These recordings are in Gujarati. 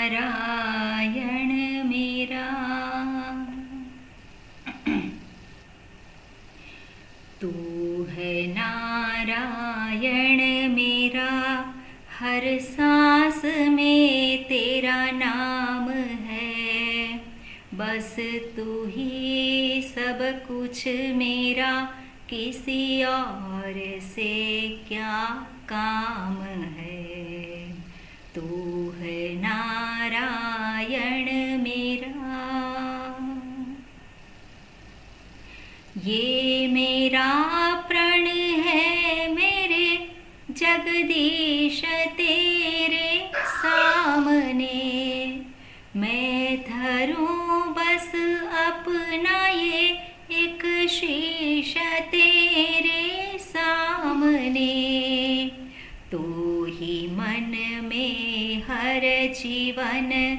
नारायण मेरा। तू है नारायण मेरा, हर सांस में तेरा नाम है। बस तू ही सब कुछ मेरा, किसी और से क्या काम है। तू है नारायण मेरा। ये मेरा प्रण है मेरे जगदीश तेरे सामने। मैं धरूं बस अपना ये एक शीश तेरे सामने। तू ही मन में हर जीवन,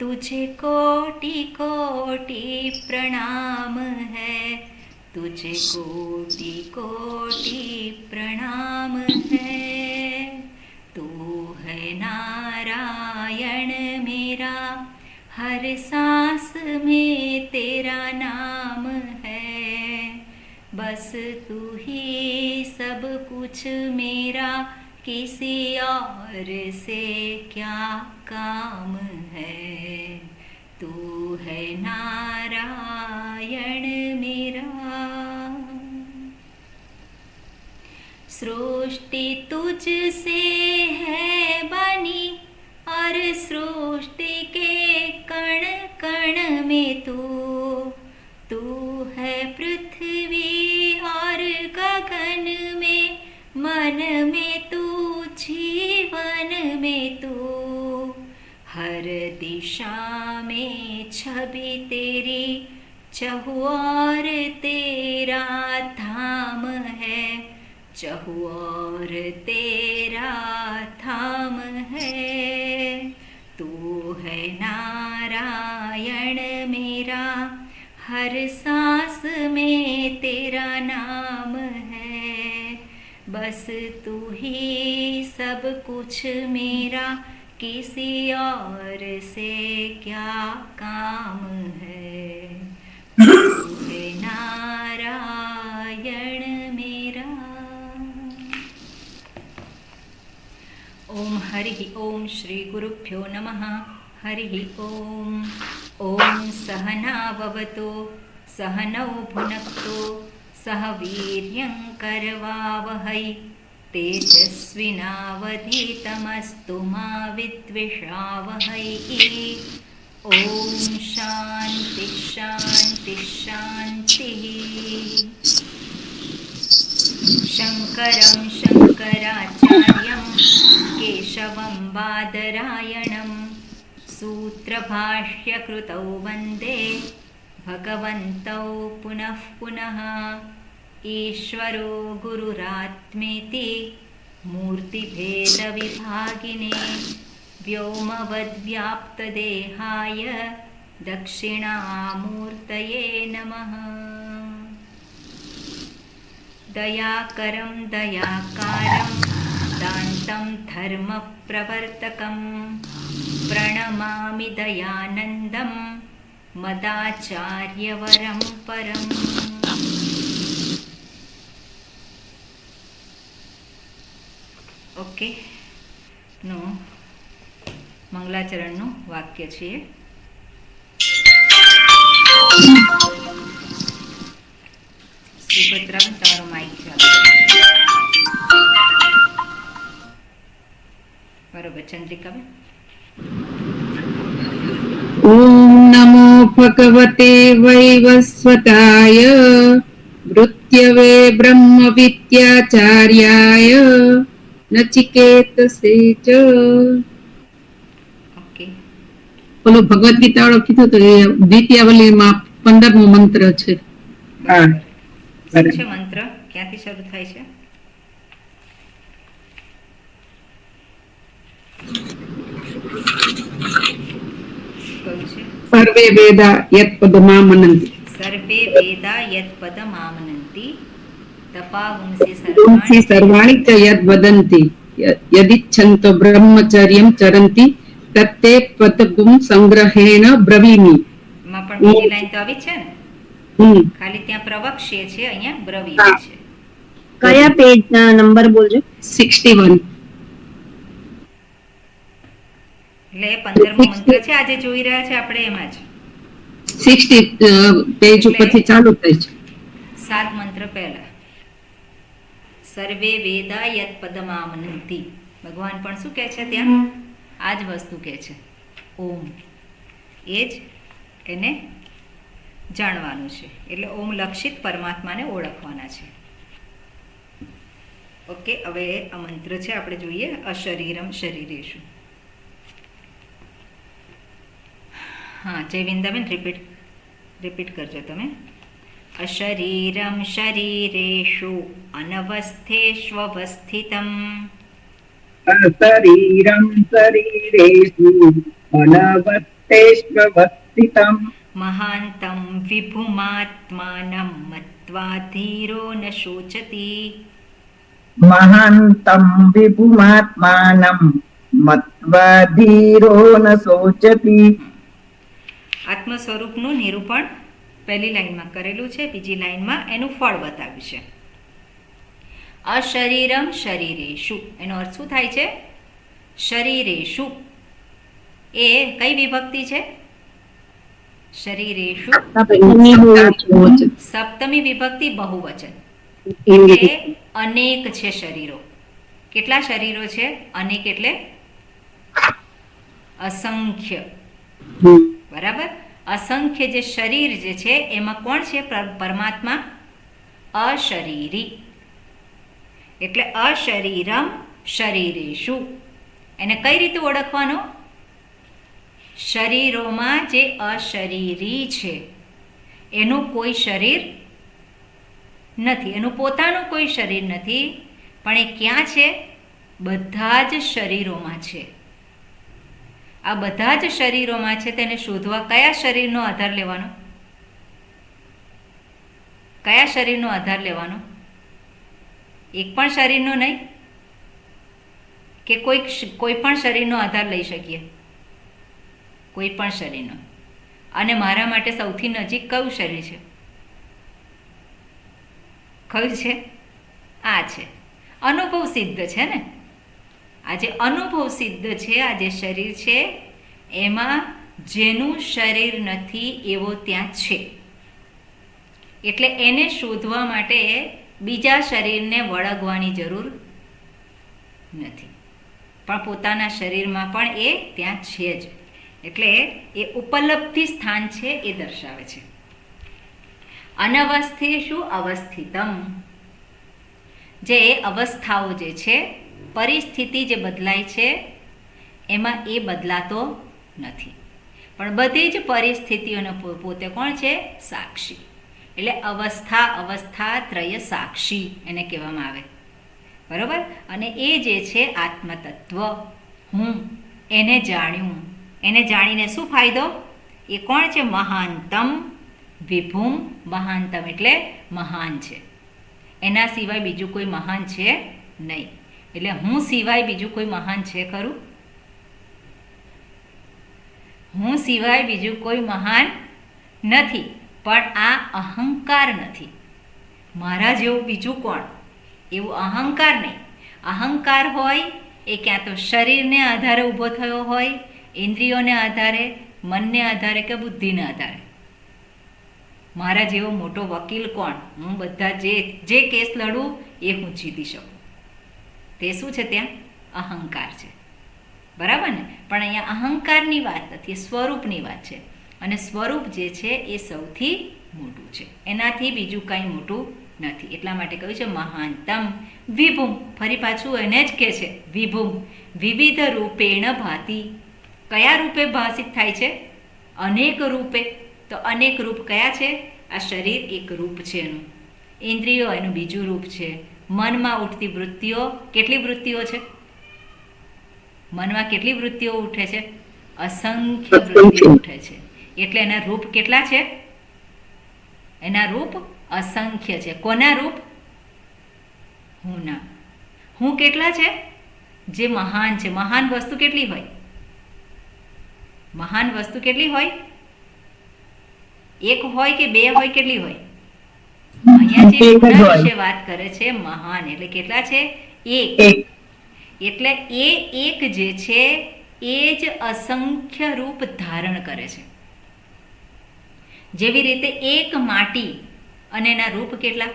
तुझे कोटि कोटि प्रणाम है। तुझे कोटि कोटि प्रणाम है। तू है नारायण मेरा, हर सांस में तेरा नाम है। बस तू ही सब कुछ मेरा, किसी और से क्या काम है। तू है नारायण मेरा। सृष्टि तुझसे है बनी, और सृष्टि के कण कण में तू है पृथ्वी और गगन में, मन में तू, जीवन में तू। हर दिशा में छवि तेरी, चहुओर तेरा धाम है। चहुओर तेरा धाम है। तू है नारायण मेरा, हर सांस में तेरा नाम है। बस तू ही सब कुछ मेरा, किसी और से क्या काम है। तू है नारायण मेरा। ओम हरि ओम श्री गुरुभ्यो नमः। हरि ओम। ओम सहनाववतु सहनौ भुनक्तु सह वीर्यं करवावहै। तेजस्विनावधीतमस्तु मा विद्विषावहै। ओम शांति शांति शांतिः। शङ्करं शङ्कराचार्यं केशवं बादरायणं सूत्रभाष्यकृतौ वन्दे भगवन्तौ पुनः पुनः। ईश्वरो गुरुरात्मेति मूर्तिभेदविभागिने, व्योमवद्व्याप्तदेहाय दक्षिणामूर्तये नमः। दयाकरं दयाकारं दान्तं धर्मप्रवर्तकं, प्रणमामि दयानन्दं मदाचार्यवरं परम्। ઓકે નું મંગલાચરણનું વાક્ય છે. સુભદ્રા, તમારો માઇક ચાલુ. બરોબર, ચંદ્રિકાબેન. ઓમ નમો ભગવતે વૈવસ્વતાય મૃત્યવે બ્રહ્મ વિદ્યાચાર્યાય નચિકેતસે ચ. ઓકે, ઓલો ભગવદ ગીતા વાળો કીધું તો એ દ્વિતીયાવલીમાં 15મો મંત્ર છે. શું છે મંત્ર? ક્યાંથી શરૂ થાય છે? કયું છે? સર્વે વેદા યત પદમામનંતિ. સર્વે વેદા યત પદમામનંતિ તપાગુંસી સર્વાણિ ચ યદ વદંતિ યદિચ્છન્તો બ્રહ્મચર્યં ચરંતિ તત્તે પદગુમ સંગ્રહેણ બ્રવીમી. માં પણ બીજી લાઈન તો આવી જ છે ને, હમ ખાલી ત્યાં પ્રવક્ષ્ય છે, અહીંયા બ્રવીમી છે. કયા પેજ નંબર બોલજો? 61. એટલે એ 15મો મંત્ર છે આજે જોઈ રહ્યા છે આપણે એમાં જ 60 પેજ ઉપરથી ચાલુ થાય છે. 7 મંત્ર પહેલા સર્વે વેદા યત પદમામનંતિ. ભગવાન પણ શું કહે છે ત્યાં? આ જ વસ્તુ કહે છે, ઓમ. એ જ એને જાણવાનું છે, એટલે ઓમ લક્ષિત પરમાત્માને ઓળખવાના છે. ઓકે, હવે આ મંત્ર છે આપણે જોઈએ. અશરીરમ શરીરેશુ. હા, જય વૃંદાબેન, રિપીટ કરજો તમે. અશરીરમ શરીરેષુ અનવસ્થેષ્વસ્થિતમ શરીરમ શરીરેષુ અનવસ્થેષ્વસ્થિતમ મહાંતમ વિભુમાત્માનમ મત્વા ધીરો ન શોચતિ. મહાંતમ વિભુમાત્માનમ મત્વા ધીરો ન શોચતિ. આત્મ સ્વરૂપનું નિરૂપણ પહેલી લાઈનમાં કરેલું છે, બીજી લાઈનમાં એનું ફળ બતાવ્યું છે. અશરીરમ શરીરેષુ, એનો અર્થ શું થાય છે? શરીરેષુ એ કઈ વિભક્તિ છે? શરીરેષુ સપ્તમી વિભક્તિ બહુવચન, એટલે અનેક છે શરીરો. કેટલા શરીરો છે? અનેક એટલે અસંખ્ય. બરાબર? અસંખ્ય જે શરીર જે છે એમાં કોણ છે? પરમાત્મા અશરીરી. એટલે અશરીરમ શરીરેષુ એને કઈ રીતે ઓળખવાનો? શરીરોમાં જે અશરીરી છે એનું કોઈ શરીર નથી, એનું પોતાનું કોઈ શરીર નથી, પણ એ ક્યાં છે? બધા જ શરીરોમાં છે. આ બધા જ શરીરોમાં છે. તેને શોધવા કયા શરીરનો આધાર લેવાનો? કયા શરીરનો આધાર લેવાનો? એક પણ શરીરનો નહીં, કે કોઈ પણ શરીરનો આધાર લઈ શકીએ? કોઈ પણ શરીરનો. અને મારા માટે સૌથી નજીક કયું શરીર છે? કયું છે? આ છે. અનુભવ સિદ્ધ છે ને. આ જે અનુભવ સિદ્ધ છે, આ જે શરીર છે એમાં જેનું શરીર નથી એવો ત્યાં છે. એટલે એને શોધવા માટે બીજા શરીરને વળગવાની જરૂર નથી, પણ પોતાના શરીરમાં પણ એ ત્યાં છે જ. એટલે એ ઉપલબ્ધિ સ્થાન છે એ દર્શાવે છે. અનવસ્થેષુ અવસ્થિતમ, જે અવસ્થાઓ જે છે, પરિસ્થિતિ જે બદલાય છે એમાં એ બદલાતો નથી, પણ બધી જ પરિસ્થિતિઓનો પોતે કોણ છે? સાક્ષી. એટલે અવસ્થા ત્રય સાક્ષી એને કહેવામાં આવે. બરાબર? અને એ જે છે આત્મતત્વ, હું એને જાણ્યું. એને જાણીને શું ફાયદો? એ કોણ છે? મહાનતમ વિભુમ. મહાનતમ એટલે મહાન છે, એના સિવાય બીજું કોઈ મહાન છે નહીં. એટલે હું સિવાય બીજું કોઈ મહાન છે ખરું? હું સિવાય બીજું કોઈ મહાન નથી, પણ આ અહંકાર નથી. મારા જેવું બીજું કોણ? એવું અહંકાર નહીં. અહંકાર હોય એ ક્યાં તો શરીરને આધારે ઊભો થયો હોય, ઇન્દ્રિયોને આધારે, મનને આધારે કે બુદ્ધિને આધારે. મારા જેવો મોટો વકીલ કોણ? હું બધા જે કેસ લડું એ હું જીતી શકું. તે શું છે? ત્યાં અહંકાર છે. બરાબર ને? પણ અહીંયા અહંકારની વાત નથી, એ સ્વરૂપની વાત છે. અને સ્વરૂપ જે છે એ સૌથી મોટું છે, એનાથી બીજું કાંઈ મોટું નથી. એટલા માટે કહ્યું છે મહાનતમ વિભુમ. ફરી પાછું એને જ કહે છે વિભુમ. વિવિધ રૂપેણ ભાતિ. કયા રૂપે ભાષિત થાય છે? અનેક રૂપે. તો અનેક રૂપ કયા છે? આ શરીર એક રૂપ છે એનું, ઇન્દ્રિયો એનું બીજું રૂપ છે, મનમાં ઉઠતી વૃત્તિઓ. કેટલી વૃત્તિઓ છે મનમાં? કેટલી વૃત્તિઓ ઉઠે છે? અસંખ્ય વૃત્તિઓ ઉઠે છે. એટલે એના રૂપ કેટલા છે? એના રૂપ અસંખ્ય છે. કોના રૂપ? હુંના. હું કેટલા છે? જે મહાન છે. મહાન વસ્તુ કેટલી હોય? મહાન વસ્તુ કેટલી હોય? એક હોય કે બે હોય? કેટલી હોય? અહીંયા જે એક જ ગુના હોય. વિશે વાત કરે છે મહાન એટલે કેટલા છે? એક. એક. એટલે એ એક જે છે એ જ અસંખ્ય રૂપ ધારણ કરે છે. જેવી રીતે એક માટી અને એના રૂપ કેટલા?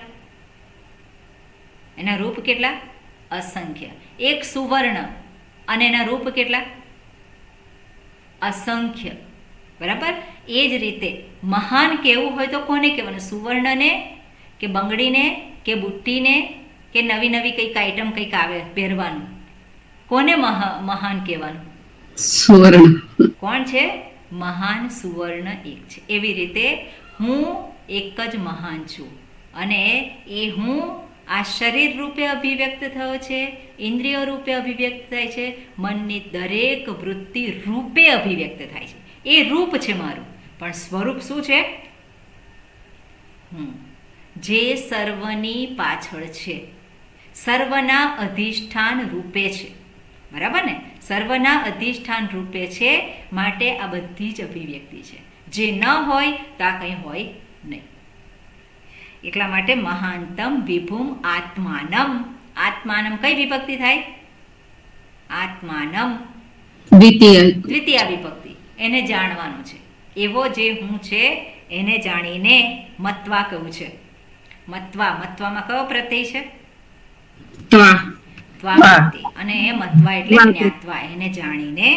એના રૂપ કેટલા? અસંખ્ય. એક સુવર્ણ અને એના રૂપ કેટલા? અસંખ્ય. બરાબર? એ જ રીતે મહાન કહેવું હોય તો કોને કહેવાનું? સુવર્ણને કે બંગડીને કે બુટ્ટીને કે નવી નવી કંઈક આઈટમ કંઈક આવે પહેરવાનું, કોને મહાન કહેવાનું? સુવર્ણ. કોણ છે? મહાન સુવર્ણ એક છે. એવી રીતે હું એક જ મહાન છું અને એ હું આ શરીર રૂપે અભિવ્યક્ત થયો છે, ઇન્દ્રિયો રૂપે અભિવ્યક્ત થાય છે, મનની દરેક વૃત્તિ રૂપે અભિવ્યક્ત થાય છે. એ રૂપ છે મારું, પણ સ્વરૂપ શું છે? જે સર્વની પાછળ છે, સર્વના અધિષ્ઠાન રૂપે છે. બરાબર ને? સર્વના અધિષ્ઠાન રૂપે છે, માટે આ બધી જ અભિવ્યક્તિ છે. જે ન હોય તો આ કંઈ હોય નહીં. એટલા માટે મહાનતમ વિભુમ આત્માનમ. આત્માનમ કઈ વિભક્તિ થાય? આત્માનમ દ્વિતીય વિભક્તિ. એને જાણવાનું છે. એવો જે હું છે એને જાણીને મત્વા કહ્યું છે. મત્વામાં કયો પ્રત્યય છે? ત્વા. ત્વા પ્રત્યય. અને એ મત્વા એટલે જ્ઞાત્વા. એને જાણીને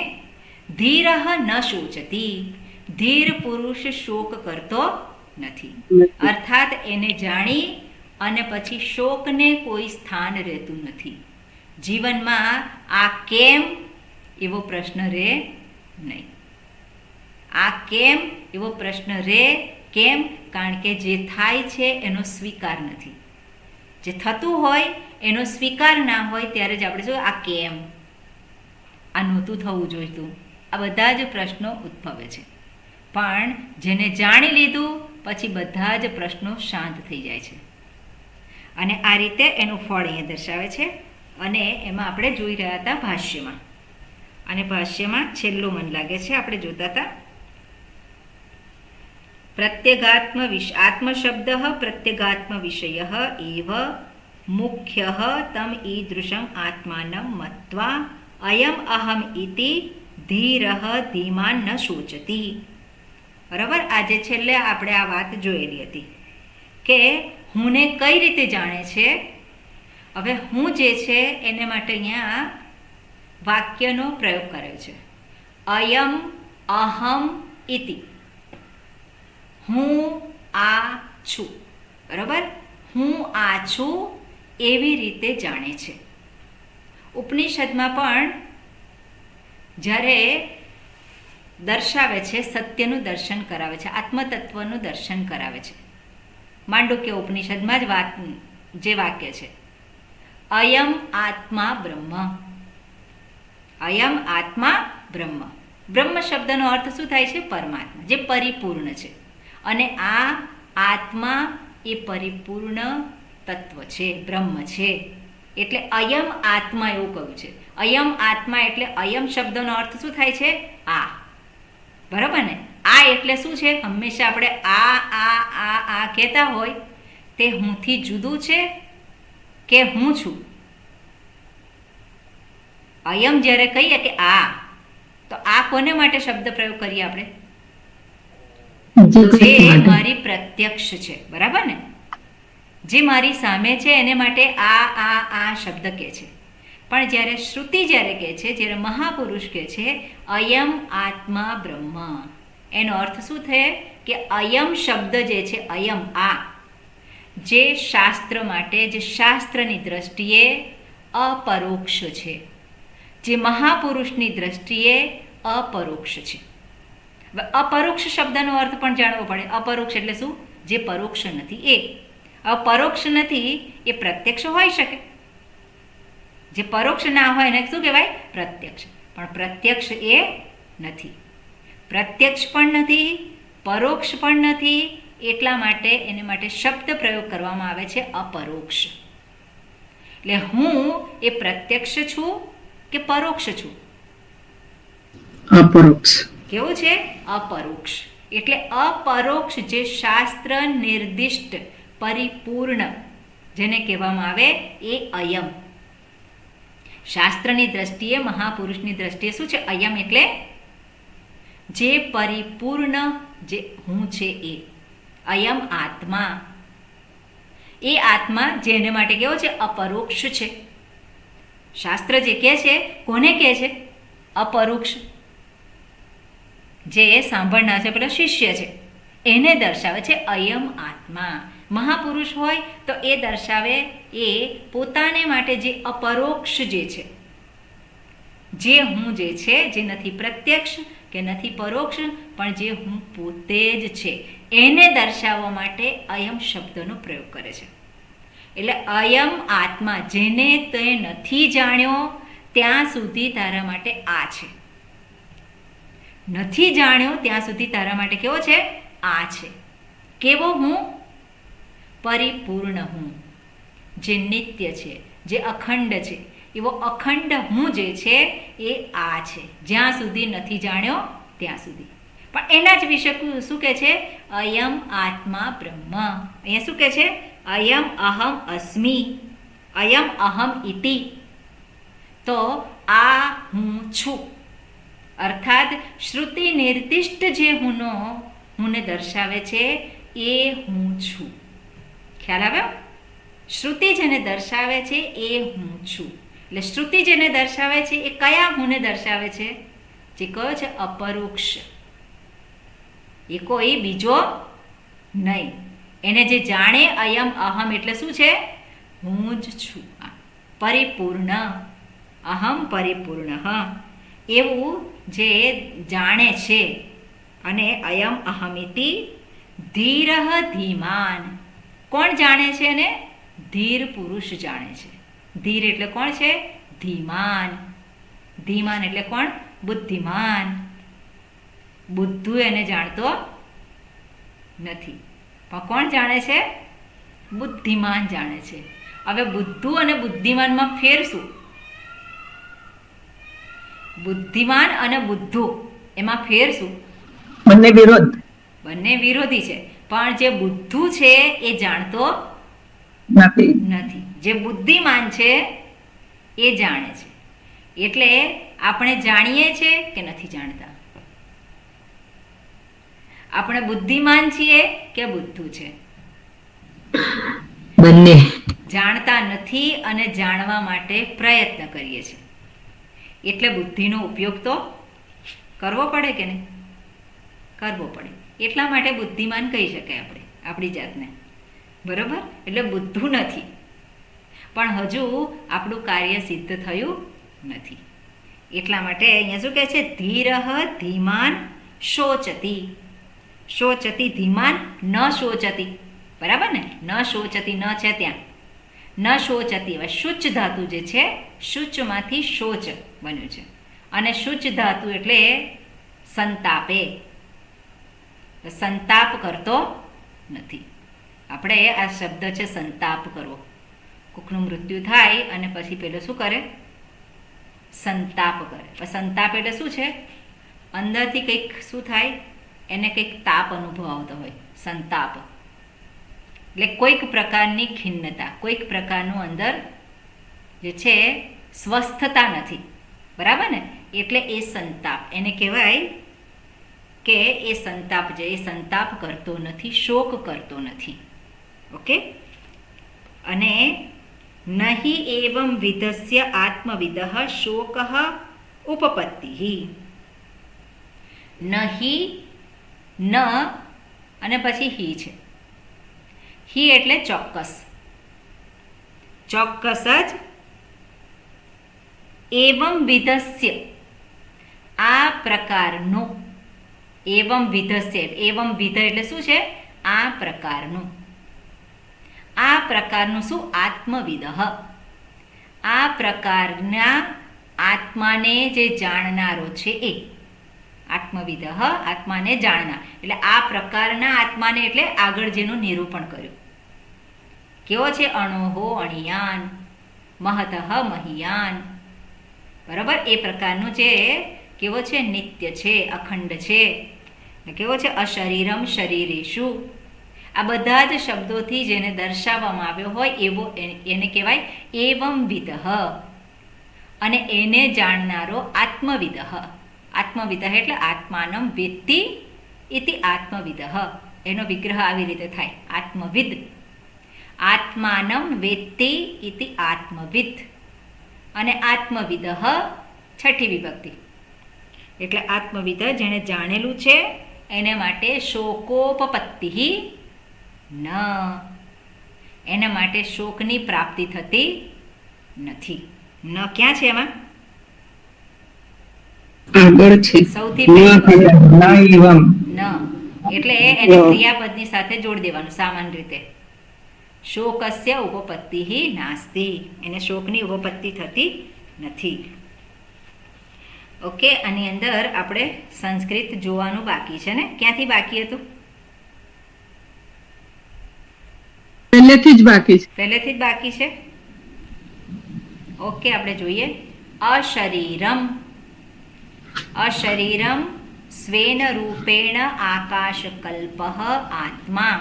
ધીરઃ ન શોચતી. ધીર પુરુષ શોક કરતો નથી. અર્થાત એને જાણી અને પછી શોકને કોઈ સ્થાન રહેતું નથી. જીવનમાં આ કેમ એવો પ્રશ્ન રહે નહીં. આ કેમ એવો પ્રશ્ન રહે કેમ? કારણ કે જે થાય છે એનો સ્વીકાર નથી. જે થતું હોય એનો સ્વીકાર ના હોય ત્યારે જ આપણે શું આ કેમ, આ નહોતું થવું જોઈતું, આ બધા જ પ્રશ્નો ઉદ્ભવે છે. પણ જેને જાણી લીધું પછી બધા જ પ્રશ્નો શાંત થઈ જાય છે. અને આ રીતે એનું ફળ અહીંયા દર્શાવે છે. અને એમાં આપણે જોઈ રહ્યા હતા ભાષ્યમાં. અને ભાષ્યમાં છેલ્લું મન લાગે છે આપણે જોતા હતા. આત્મશબ્દ પ્રત્યેગાત્મ વિષય એવ મુખ્ય તમ ઈદૃશમ આત્માનમ મત્વા અયમ અહમ ઇતિ ધીરઃ ધીમાન ન શોચતી. બરાબર? આજે છેલ્લે આપણે આ વાત જોયેલી હતી કે હુંને કઈ રીતે જાણે છે. હવે હું જે છે એને માટે અહીંયા વાક્યનો પ્રયોગ કર્યો છે. અયમ અહમ ઇતિ. હું આ છું. બરાબર? હું આ છું એવી રીતે જાણે છે. ઉપનિષદમાં પણ જ્યારે દર્શાવે છે, સત્યનું દર્શન કરાવે છે, આત્મતત્વનું દર્શન કરાવે છે. માંડુક્ય ઉપનિષદમાં જ જે વાક્ય છે અયમ આત્મા બ્રહ્મ. અયમ આત્મા બ્રહ્મ. બ્રહ્મ શબ્દનો અર્થ શું થાય છે? પરમાત્મા, જે પરિપૂર્ણ છે. અને આ આત્મા એ પરિપૂર્ણ તત્વ છે, બ્રહ્મ છે. એટલે અયમ આત્મા એવું કહ્યું છે. અયમ આત્મા એટલે અયમ શબ્દનો અર્થ શું થાય છે? આ. બરાબર ને? આ એટલે શું છે? હંમેશા આપણે આ કહેતા હોય તે હુંથી જુદું છે કે હું છું? અયમ જ્યારે કહીએ કે આ, તો આ કોને માટે શબ્દ પ્રયોગ કરીએ આપણે? જે મારી પ્રત્યક્ષ છે. બરાબર ને? જે મારી સામે છે એને માટે આ શબ્દ કહે છે. પણ જ્યારે શ્રુતિ જ્યારે કહે છે, જ્યારે મહાપુરુષ કહે છે અયમ આત્મા બ્રહ્મ, એનો અર્થ શું થાય કે અયમ શબ્દ જે છે, અયમ આ, જે શાસ્ત્ર માટે, જે શાસ્ત્રની દ્રષ્ટિએ અપરોક્ષ છે, જે મહાપુરુષની દ્રષ્ટિએ અપરોક્ષ છે. અપરોક્ષ શબ્દનો અર્થ પણ જાણવો પડે. અપરોક્ષ એટલે શું? જે પરોક્ષ નથી એ. પરોક્ષ નથી એ પ્રત્યક્ષ હોઈ શકે. જે પરોક્ષ ના હોય એને શું કહેવાય? પ્રત્યક્ષ. પણ પ્રત્યક્ષ એ નથી. પ્રત્યક્ષ પણ નથી, પરોક્ષ પણ નથી. એટલા માટે એને માટે શબ્દ પ્રયોગ કરવામાં આવે છે અપરોક્ષ. એટલે હું એ પ્રત્યક્ષ છું કે પરોક્ષ છું? અપરોક્ષ. કેવું છે? અપરોક્ષ. એટલે અપરોક્ષ જે શાસ્ત્ર નિર્દિષ્ટ પરિપૂર્ણ જેને કહેવામાં આવે એ અયમ. શાસ્ત્રની દ્રષ્ટિએ, મહાપુરુષની દ્રષ્ટિએ શું છે? અયમ એટલે જે પરિપૂર્ણ જે હું છે એ અયમ આત્મા. એ આત્મા જેને માટે કેવો છે? અપરોક્ષ છે. શાસ્ત્ર જે કહે છે, કોને કહે છે? અપરોક્ષ. જે સાંભળનાર છે, પેલો શિષ્ય છે, એને દર્શાવે છે અયમ આત્મા. મહાપુરુષ હોય તો એ દર્શાવે એ પોતાને માટે જે અપરોક્ષ જે છે, જે હું જે છે, જે નથી પ્રત્યક્ષ કે નથી પરોક્ષ, પણ જે હું પોતે જ છે, એને દર્શાવવા માટે અયમ શબ્દનો પ્રયોગ કરે છે. એટલે અયમ આત્મા જેને તે નથી જાણ્યો ત્યાં સુધી તારા માટે આ છે. નથી જાણ્યો ત્યાં સુધી તારા માટે કેવો છે? આ છે. કેવો હું? પરિપૂર્ણ હું, જે નિત્ય છે, જે અખંડ છે. એવો અખંડ હું જે છે એ આ છે, જ્યાં સુધી નથી જાણ્યો ત્યાં સુધી. પણ એના જ વિશે શું કહે છે? અયમ આત્મા બ્રહ્મ. અહીંયા શું કહે છે? અયમ અહમ અસ્મિ, અયમ અહમ ઇતિ. તો આ હું છું. અર્થાત શ્રુતિ નિર્દિષ્ટ જે હુંને દર્શાવે છે એ હું છું. ખ્યાલ આવ્યો? શ્રુતિ જેને દર્શાવે છે એ હું છું. એટલે શ્રુતિ જેને દર્શાવે છે એ કયા હુંને દર્શાવે છે? જે કયો છે? અપરોક્ષ. એ કોઈ બીજો નહીં. એને જે જાણે અયમ અહમ એટલે શું છે? હું જ છું. પરિપૂર્ણ. અહમ પરિપૂર્ણ. એવું જે જાણે છે. અને અયમ અહમિતિ ધીરઃ ધીમાન. કોણ જાણે છે? એને ધીર પુરુષ જાણે છે. ધીર એટલે કોણ છે? ધીમાન. ધીમાન એટલે કોણ? બુદ્ધિમાન. બુદ્ધુ એને જાણતો નથી, પણ કોણ જાણે છે? બુદ્ધિમાન જાણે છે. હવે બુદ્ધુ અને બુદ્ધિમાનમાં ફેર શું? બુદ્ધિમાન અને બુદ્ધુ એમાં ફેર શું? બંને વિરોધ. બંને વિરોધી છે, પણ જે બુદ્ધુ છે એ જાણતો નથી. જે બુદ્ધિમાન છે એ જાણે છે. એટલે આપણે જાણીએ છીએ કે નથી જાણતા? આપણે બુદ્ધિમાન છીએ કે બુદ્ધુ છે? બંને. જાણતા નથી અને જાણવા માટે પ્રયત્ન કરીએ છીએ. એટલે બુદ્ધિનો ઉપયોગ તો કરવો પડે કે નહીં? કરવો પડે. એટલા માટે બુદ્ધિમાન કહી શકાય આપણે આપણી જાતને. બરાબર? એટલે બુદ્ધુ નથી, પણ હજુ આપણું કાર્ય સિદ્ધ થયું નથી. એટલા માટે અહીંયા શું કહે છે? ધીરઃ ધીમાન શોચતી. શોચતી ધીમાન ન શોચતી. બરાબર ને? ન શોચતી, ન છે ત્યાં. ન શોચતી. હવે શુચ ધાતુ જે છે, શુચમાંથી શોચ બન્યું છે. અને શુચ ધાતુ એટલે સંતાપે. સંતાપ કરતો નથી. આપણે આ શબ્દ છે સંતાપ કરવો. કોકનું મૃત્યુ થાય અને પછી પેલો શું કરે? સંતાપ કરે. સંતાપ એટલે શું છે? અંદરથી કંઈક શું થાય? એને કંઈક તાપ અનુભવ આવતો હોય. સંતાપ એટલે કોઈક પ્રકારની ખિન્નતા, કોઈક પ્રકારનું અંદર જે છે સ્વસ્થતા નથી. બરાબર ને? એટલે એ સંતાપ. એને કહેવાય કે એ સંતાપ જે એ સંતાપ કરતો નથી, શોક કરતો નથી. ઓકે? અને નહીં એવં વિધસ્ય આત્મવિદઃ શોકઃ ઉપપત્તિઃ. નહીં, ન અને પછી હી છે. હી એટલે ચોક્કસ. ચોક્કસ જ એવં વિધસ્ય આ પ્રકારનું. એવં વિધસ્ય, એવં વિધ એટલે શું છે? આ પ્રકારનું. આ પ્રકારનું શું? આત્મવિદઃ. આ પ્રકારના આત્માને જે જાણનારો છે એ આત્મવિદઃ, આત્માને જાણનાર. એટલે આ પ્રકારના આત્માને એટલે આગળ જેનું નિરૂપણ કર્યું. કેવો છે? અણોહો અણિયાન, મહતઃ મહિયાન. બરાબર? એ પ્રકારનું જે કેવો છે? નિત્ય છે, અખંડ છે. કેવો છે? અશરીરમ શરીરેષુ. આ બધા જ શબ્દોથી જેને દર્શાવવામાં આવ્યો હોય એવો એને કહેવાય એવં વિદઃ. અને એને જાણનારો આત્મવિદઃ. આત્મવિદઃ એટલે આત્માનમ વેત્તિ ઇતિ આત્મવિદઃ. એનો વિગ્રહ આવી રીતે થાય, આત્મવિદ. આત્માનમ વેત્તિ ઇતિ આત્મવિદ. અને આત્મવિદઃ છઠ્ઠી વિભક્તિ. એટલે આત્મવિદ જેણે જાણેલું છે એને માટે શોકોપપત્તિ ન. એના માટે શોકની પ્રાપ્તિ થતી નથી. ન ક્યાં છે એમાં? આગળ છે. સૌથી પહેલું છે નૈવમ. ન. એટલે એને ક્રિયાપદની સાથે જોડી દેવાનું સામાન્ય રીતે. શોકસ્ય ઉપપત્તિ નાસ્તિ. એને શોકની ઉપપત્તિ થતી નથી. ઓકે, આની અંદર આપણે સંસ્કૃત જોવાનું બાકી છે ને? ક્યાંથી બાકી હતું? પહેલેથી જ બાકી છે. પહેલેથી જ બાકી છે. ઓકે, આપણે જોઈએ. અશરીરમ. અશરીરમ સ્વેન રૂપેણ આકાશકલ્પઃ આત્મા.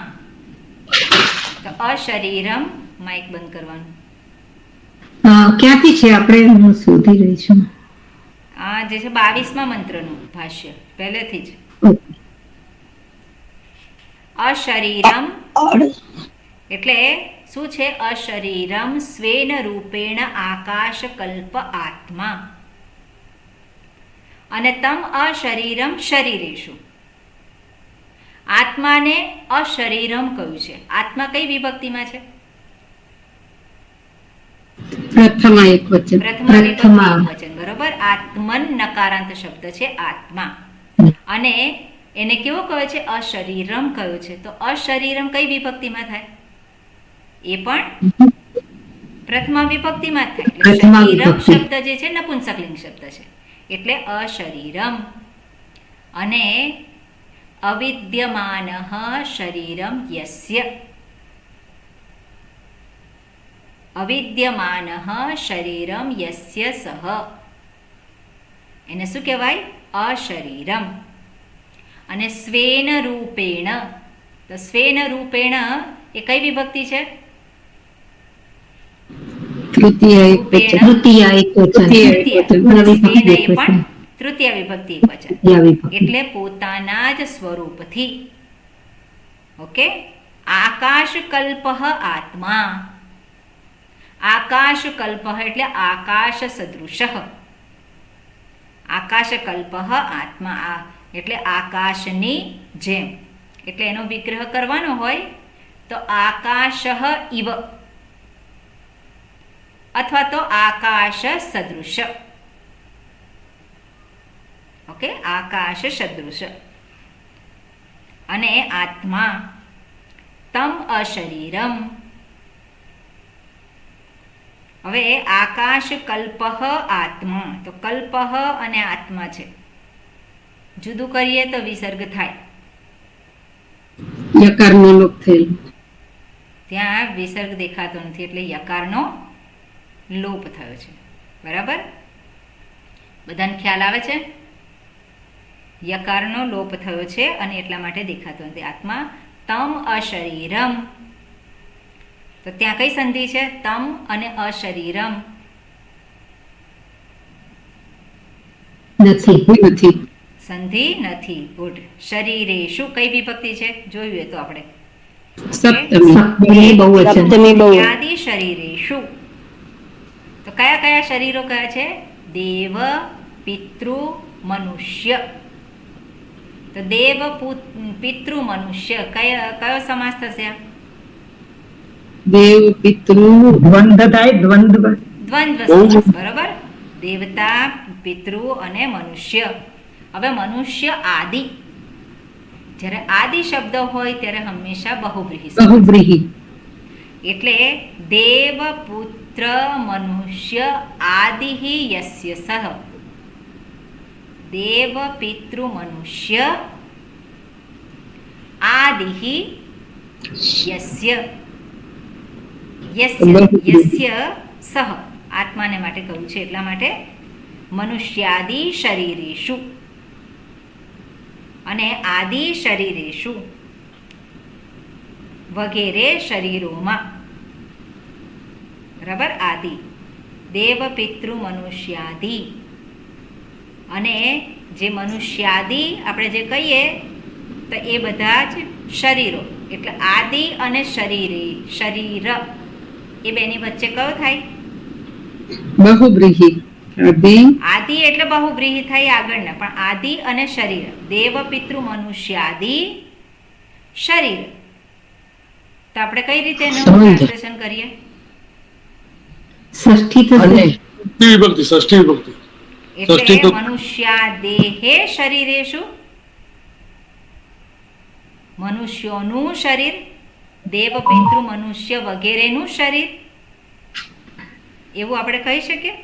તો અશરીરમ, માઇક બંધ કરવાનું. ક્યાંથી છે? આપણે હું શોધી રહી છું. આ જે છે 22મા મંત્રનું ભાષ્ય પહેલેથી જ. અશરીરમ એટલે શું છે? અશરીરમ સ્વેન રૂપેણ આકાશકલ્પ આત્મા. અને તમ અશરીરમ શરીરેષુ. આત્માને અશરીરમ કહ્યું છે. આત્મા કઈ વિભક્તિમાં છે? પ્રથમા એક વચન. પ્રથમા વિભક્તિ એકવચન, બરોબર. આત્મન નકારાંત શબ્દ છે આત્મા. અને એને કેવો કહ્યો છે? અશરીરમ કહ્યો છે. તો અશરીરમ કઈ વિભક્તિમાં થાય? એ પણ પ્રથમા વિભક્તિમાં જ થાય. એટલે શરીરમ શબ્દ જે છે નપુંસકલિંગ શબ્દ છે, એટલે અશરીરમ. અને અવિદ્યમાનઃ શરીરમ યસ્ય. અવિદ્યમાનઃ શરીરમ યસ્ય સહ. એને શું કહેવાય? અશરીરમ. અને સ્વેન રૂપેણ. તો સ્વેન રૂપેણ એ કઈ વિભક્તિ છે? તૃતીય એક વચન. તૃતીય એક વચન. સ્વેન એ પણ તૃતીય વિભક્તિ એકવચન. એટલે પોતાના જ સ્વરૂપથી. ઓકે. આકાશકલ્પ આત્મા. આકાશકલ્પ એટલે આકાશ સદૃશ. આકાશકલ્પ આત્મા એટલે આકાશની જેમ. એટલે એનો વિગ્રહ કરવાનો હોય તો આકાશ ઇવ અથવા તો આકાશ સદૃશ. ઓકે, આકાશ સદૃશ. અને આત્મા તમ અશરીરમ. હવે આકાશ કલ્પ આત્મા. તો કલ્પ અને આત્મા છે, જુદું કરીએ તો વિસર્ગ થાય. યકારનો લોપ થયેલો. ત્યાં વિસર્ગ દેખાતો નથી એટલે યકારનો લોપ થયો છે. બરાબર? બધાને ખ્યાલ આવે છે? યકારનો લોપ થયો છે અને એટલા માટે દેખાતો નથી. આત્મા તમ અશરીરમ. તો ત્યાં કઈ સંધિ છે? તમ અને અશરીરમ. નથી. સંધિ નથી. ગુડ. શરીરેષુ કઈ વિભક્તિ છે? જોયું એ તો આપણે. સપ્તમી બહુવચન. આદિ શરીરેષુ. તો કયા કયા શરીરો કયા છે? દેવ, પિતૃ, મનુષ્ય. તો દેવ, પિતૃ, મનુષ્ય કયો સમાસ થશે? દેવ, પિતૃ, દ્વંદ્વ થાય. દ્વંદ્વ. દ્વંદ્વ સમાસ. બરોબર. દેવતા, પિતૃ અને મનુષ્ય. હવે મનુષ્ય આદિ. જ્યારે આદિ શબ્દ હોય ત્યારે હંમેશા બહુવ્રીહી. એટલે દેવ, પુત્ર, મનુષ્ય આદિ યસ્ય સહ. દેવ, પિતૃ, મનુષ્ય આદિ યસ્ય. યસ્ય સહ. આત્માને માટે કહ્યું છે એટલા માટે મનુષ્યાદિ શરીરેષુ અને આદિ શરીરેષુ વગેરે શરીરોમાં. બરાબર, આદિ દેવ પિતૃ મનુષ્યાદિ, અને જે મનુષ્યાદિ આપણે જે કહીએ તો એ બધા જ શરીરો, એટલે આદિ અને શરીર એ બેની વચ્ચે કયો થાય? બહુવ્રીહી. આદિ આદિ એટલે બહુવ્રીહી થાય આગળના, પણ આદિ અને શરીર, દેવ પિતૃ મનુષ્યાદિ શરીર. તો આપણે કઈ રીતે એનું ટ્રાન્સલેશન કરીએ? ષષ્ઠી થશે. અને ષષ્ઠી વિભક્તિ એટલે મનુષ્યાદેહે શરીરેષુ, મનુષ્યોનું શરીર, દેવ પિતૃ મનુષ્ય વગેરેનું શરીર, એવું આપણે કહી શકીએ.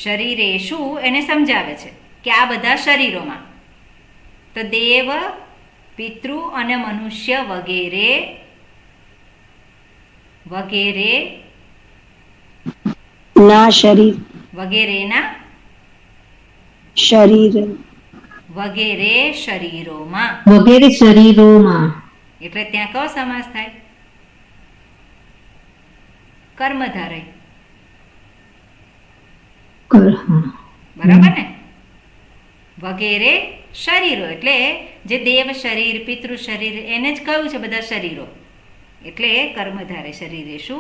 શરીરેષુ એને સમજાવે છે કે આ બધા શરીરોમાં. તો દેવ પિતૃ અને મનુષ્ય વગેરે વગેરે ના શરીર વગેરેના શરીર વગેરે શરીરોમાં. વગેરે શરીરોમાં. એટલે ત્યાં કયો સમાસ થાય? કર્મધારય. હા. બરાબર ને? વગેરે શરીરો એટલે જે દેવ શરીર, પિતૃ શરીર, એને જ કહ્યું છે બધા શરીરો. એટલે કર્મધારે શરીરેષુ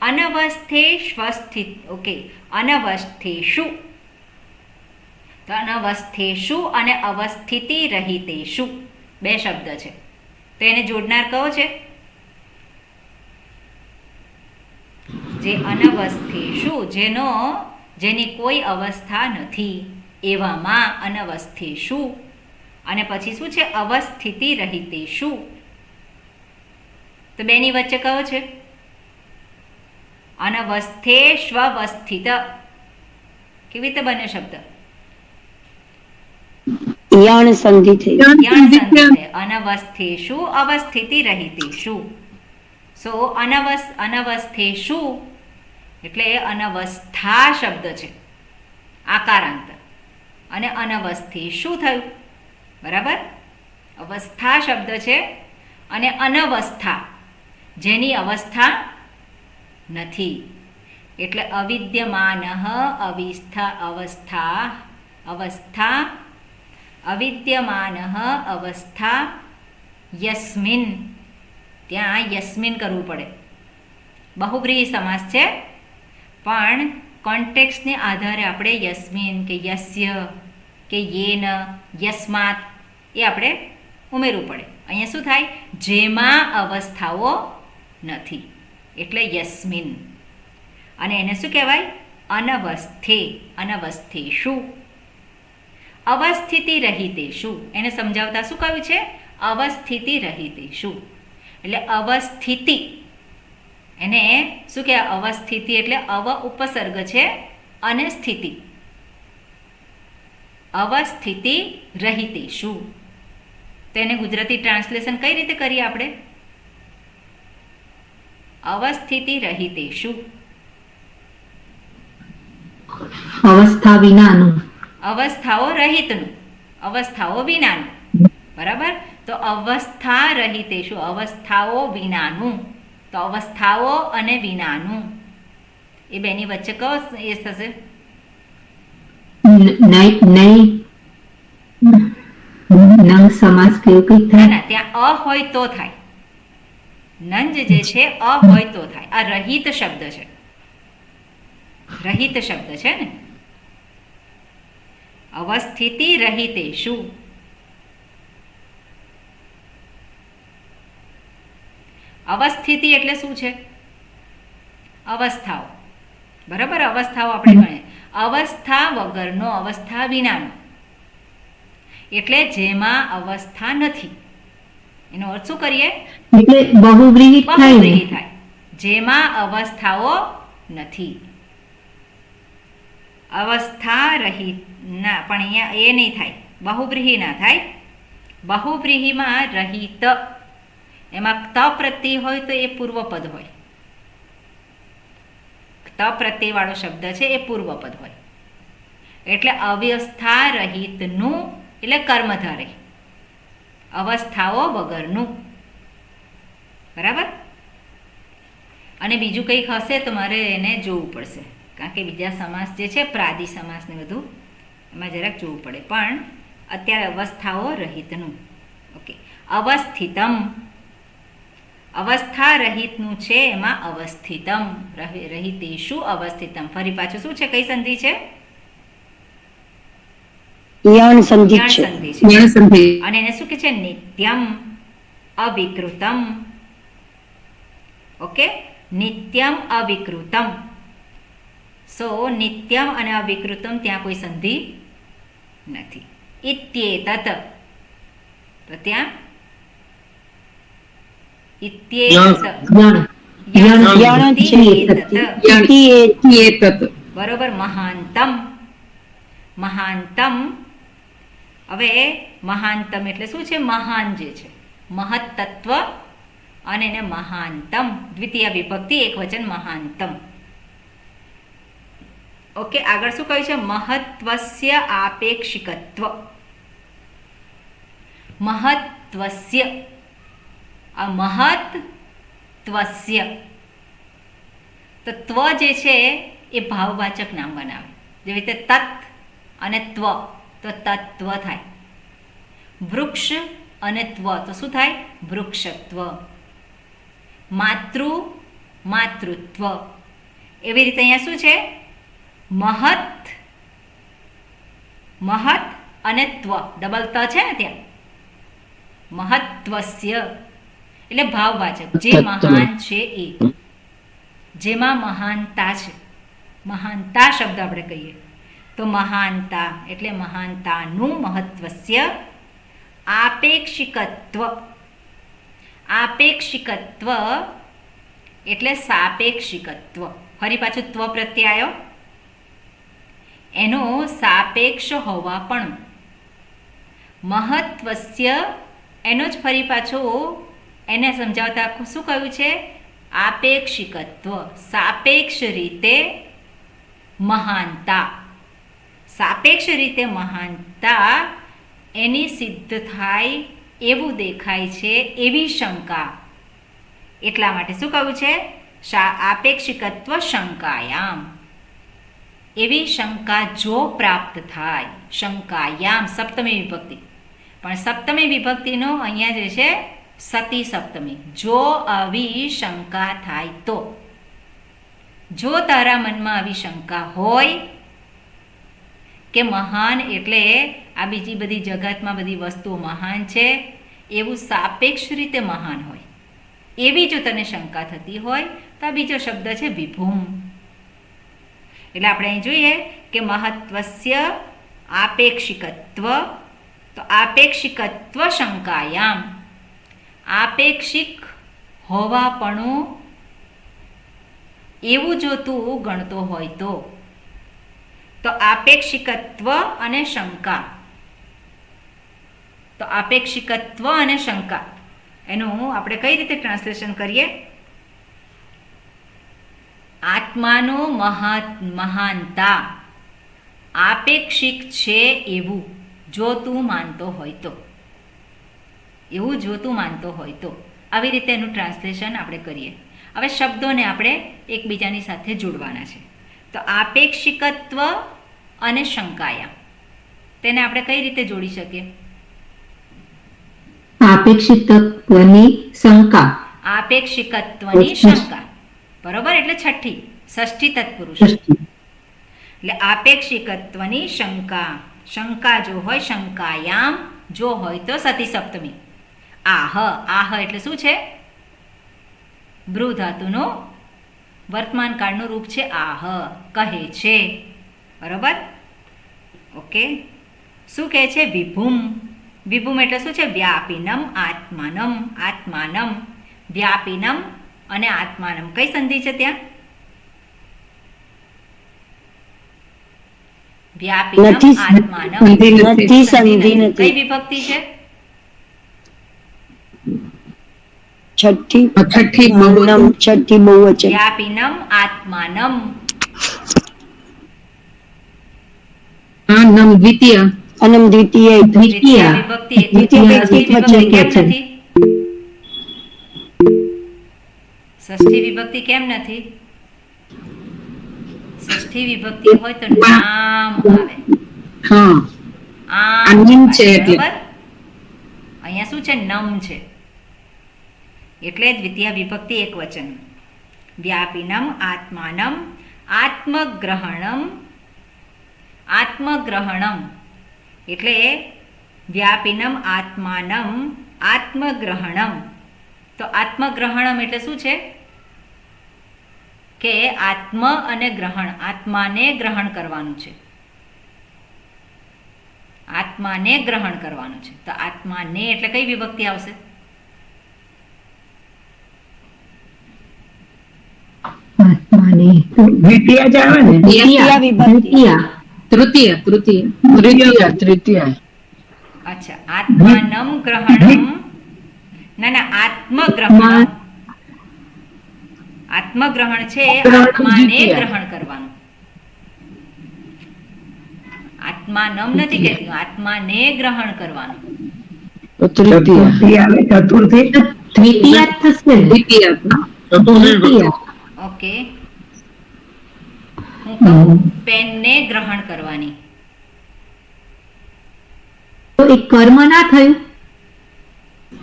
અનવસ્થેષ્વસ્થિત. ઓકે, અનવસ્થેષુ. તો અનવસ્થેષુ અને અવસ્થિતિ રહિતેષુ બે શબ્દ છે. તો એને જોડનાર કયો છે? જે અનવસ્થેષુ, જેની કોઈ અવસ્થા નથી એવામાં અનવસ્થેષુ, અને પછી શું છે? અવસ્થિતિ રહિતેષુ. તો બેની વચ્ચે કયો છે? અનવસ્થેષ્વસ્થિત. કેવી રીતે બને શબ્દ? યણ સંધિ થઈ. યણ સંધિ છે. અનવસ્થેષુ અવસ્થિતિ રહિતેષુ. સો અનવસ્થેષુ એટલે અનવસ્થા શબ્દ છે, આકારાંત, અને અનવસ્થેષુ થયું. બરાબર, અવસ્થા શબ્દ છે, અને અનવસ્થા જેની અવસ્થા નથી, એટલે અવિદ્યમાન અવસ્થા અવિદ્યમાન અવસ્થા યસ્મિન. ત્યાં યસ્મિન કરવું પડે. બહુવ્રીહી સમાસ છે, પણ કોન્ટેક્સ્ટને આધારે આપણે યસ્મિન કે યસ્ય કે યેન, યસ્માત એ આપણે ઉમેરવું પડે. અહીંયા શું થાય? જેમાં અવસ્થાઓ નથી, એટલે યસ્મિન. અને એને શું કહેવાય? અનવસ્થેષુ. અવસ્થિતિ રહિતેષુ એને સમજાવતા શું કહ્યું છે? અવસ્થિતિ રહિતેષુ. એટલે અવસ્થિતિ એને શું કહેવાય? અવસ્થિતિ એટલે અવ ઉપસર્ગ છે અને સ્થિતિ. અવસ્થિતિ રહિતેષુ. તો એને ગુજરાતી ટ્રાન્સલેશન કઈ રીતે કરીએ આપણે? અવસ્થિતિ રહિતેષુ. અવસ્થા વિનાનું. અવસ્થાઓ રહિતનું, અવસ્થાઓ વિનાનું. બરાબર, તો અવસ્થા રહિતેષુ, અવસ્થાઓ વિનાનું. તો અવસ્થાઓ અને વિનાનું એ બેની વચ્ચે કયો એ થશે? નંગ સમાસ કેવું કઈ ના થાય? ના, ત્યાં અ હોય તો થાય. નંજ જે છે અ હોય તો થાય. આ રહિત શબ્દ છે, રહિત શબ્દ છે ને. અવસ્થિતિ રહિતેષુ. અવસ્થિતિ એટલે શું છે? અવસ્થાઓ. બરાબર, અવસ્થાઓ આપણે ગણીએ. અવસ્થા વગરનો, અવસ્થા વિનાનો, એટલે જેમાં અવસ્થા નથી. એનો અર્થ શું કરીએ? એટલે બહુવ્રીહી થાય ને? બહુવ્રીહી થાય, જેમાં અવસ્થાઓ નથી. અવસ્થા રહિત ના, પણ અહીંયા એ નહીં થાય, બહુવ્રીહી ના થાય. બહુવ્રીહીમાં રહિત એમાં ત પ્રત્યય હોય તો એ પૂર્વપદ હોય. ત પ્રત્યય વાળો શબ્દ છે એ પૂર્વપદ હોય. એટલે અવ્યવસ્થા રહિતનું એટલે કર્મધારય, અવસ્થાઓ વગરનું. બરાબર. અને બીજું કંઈક હશે તો મારે એને જોવું પડશે, કારણ કે બીજા સમાસ જે છે પ્રાદિ સમાસ ને બધું એમાં જરાક જોવું પડે. પણ અત્યારે અવસ્થાઓ રહિતનું. ઓકે. અવસ્થિતમ, અવસ્થા રહિતનું છે એમાં અવસ્થિતમ, રહિતેષુ અવસ્થિતમ. ફરી પાછું શું છે, કઈ સંધિ છે? યણ સંધિ યણ છે. સંધિ છે. યણ સંધિ. અને એને શું કે છે? નિત્યમ અવિકૃતમ. ઓકે, નિત્યમ અવિકૃતમ. સો નિત્યમ અને અવિકૃતમ ત્યાં કોઈ સંધિ નથી. ઇત્યેતત, તો ત્યાં ઇત્યેતત યણ યણ યણ છે. ઇત્યેતત. ઇતિ એ એતત. બરોબર. મહાંતમ, મહાંતમ. હવે મહાંતમ એટલે શું છે? મહાન જે છે, મહત તત્વ, અને એને મહાંતમ, દ્વિતીય વિભક્તિ એક વચન મહાંતમ. ઓકે. આગળ શું કહ્યું છે? મહત્વસ્ય આપેક્ષિકત્વ. મહત્વસ્ય, આ મહત્વસ્ય, તો ત્વ જે છે એ ભાવવાચક નામ બનાવે. જેવી રીતે તત્ અને ત્વ, તો તત્વ થાય. વૃક્ષ અને ત્વ, તો શું થાય? વૃક્ષત્વ. માતૃ, માતૃત્વ. એવી રીતે અહીંયા શું છે? મહત, મહત અને ત્વ, ડબલ ત છે ને ત્યાં. મહત્વસ્ય એટલે ભાવવાચક, જે મહાન છે એ, જેમાં મહાનતા છે. મહાનતા શબ્દ આપણે કહીએ તો મહાનતા એટલે મહાનતાનું, મહત્વસ્ય આપેક્ષિકત્વ. આપેક્ષિકત્વ એટલે સાપેક્ષિકત્વ. ફરી પાછું ત્વ પ્રત્યય આવ્યો, એનો સાપેક્ષ હોવા પણ. મહત્વસ્ય એનો જ ફરી પાછો એને સમજાવતા શું કહ્યું છે? આપેક્ષિકત્વ, સાપેક્ષ રીતે મહાનતા. સાપેક્ષ રીતે મહાનતા એની સિદ્ધ થાય એવું દેખાય છે, એવી શંકા. એટલા માટે શું કહ્યું છે? આપેક્ષિકત્વ શંકાયામ. એવી શંકા જો પ્રાપ્ત થાય, શંકાયામ સપ્તમી વિભક્તિ, પણ સપ્તમી વિભક્તિનો અહીંયા જે છે સતી સપ્તમી. જો આવી શંકા થાય તો, જો તારા મનમાં આવી શંકા હોય કે મહાન એટલે આ બીજી બધી જગતમાં બધી વસ્તુઓ મહાન છે, એવું સાપેક્ષ રીતે મહાન હોય, એવી જો તને શંકા થતી હોય તો આ બીજો શબ્દ છે વિભૂમ. એટલે આપણે અહીં જોઈએ કે મહત્વસ્ય આપેક્ષિકત્વ, તો આપેક્ષિકત્વ શંકાયામ, આપેક્ષિક હોવાપણું એવું જો તું ગણતો હોય તો આપેક્ષિકત્વ અને શંકા, તો આપેક્ષિકત્વ અને શંકા એનું આપણે કઈ રીતે ટ્રાન્સલેશન કરીએ? આત્માનું મહાનતા આપેક્ષિક છે એવું જો તું માનતો હોય તો, એવું જો તું માનતો હોય તો, આવી રીતે એનું ટ્રાન્સલેશન આપણે કરીએ. હવે શબ્દોને આપણે એકબીજાની સાથે જોડવાના છે. તો આપેક્ષિકત્વ અને શંકાયા, તેને આપણે કઈ રીતે જોડી શકીએ? આપેક્ષિકત્વની શંકા. આપેક્ષિકત્વની શંકા, બરોબર. એટલે છઠ્ઠી, ષષ્ઠી તત્પુરુષ. એટલે આપેક્ષિકત્વની શંકા, શંકા જો હોય, શંકાયામ જો હોય તો સતી સપ્તમી. આહ, આહ એટલે શું છે? ભ્રૂ ધાતુનું વર્તમાન કાળનું રૂપ છે આહ, કહે છે. બરોબર. ઓકે. શું કહે છે? વિભૂમ. વિભૂમ એટલે શું છે? વ્યાપિનમ આત્માનમ. આત્માનમ, વ્યાપિનમ અને આત્માનમ. કઈ સંધિ છે ત્યાં? વ્યાપિનમ આત્માનમ. નથી, સંધિ નથી. કઈ વિભક્તિ છે? છઠ્ઠી છઠ્ઠી નમ, છઠ્ઠી બહુવચન. વ્યાપિનમ આત્માનમ. હા નમ દ્વિતીય અનમ દ્વિતીય દ્વિતીય દ્વિતીય વિભક્તિ દ્વિતીય ષષ્ઠી વિભક્તિ વિભક્તિ કેમ વચન. નથી? ષષ્ઠી વિભક્તિ કેમ નથી? ષષ્ઠી વિભક્તિ હોય તો નામ આવે, હા આમ આ નિમ છે કપાય, એટલે. બરોબર? અહીંયા શું છે? નમ છે, એટલે દ્વિતીય વિભક્તિ એક વચન. વ્યાપિનમ આત્માનમ આત્મગ્રહણમ. આત્મગ્રહણમ એટલે વ્યાપિનમ આત્માનમ આત્મગ્રહણમ. તો આત્મગ્રહણમ એટલે શું છે? કે આત્મ અને ગ્રહણ, આત્માને ગ્રહણ કરવાનું છે, આત્માને ગ્રહણ કરવાનું છે. તો આત્માને એટલે કઈ વિભક્તિ આવશે? આત્માને દ્વિતીય જ આવે ને દ્વિતીય વિભક્તિ. દ્વિતીય તૃતીય તૃતીય તૃતીય અચ્છા, આત્માનમ ગ્રહણમ. ના ના, આત્મગ્રહણમ. આત્મગ્રહણ છે આત્માને દ્વિતીય. ગ્રહણ કરવાનું. આત્માનમ નથી કહેતી, આત્માને ગ્રહણ કરવાનું. તો તૃતીય ચતુર્થી આવે ચતુર્થી દ્વિતીય જ થશે ને? દ્વિતીય ચતુર્થી દ્વિતીય ઓકે, હું કહું પેનને ગ્રહણ કરવાની. તો એ કર્મ ના થયું?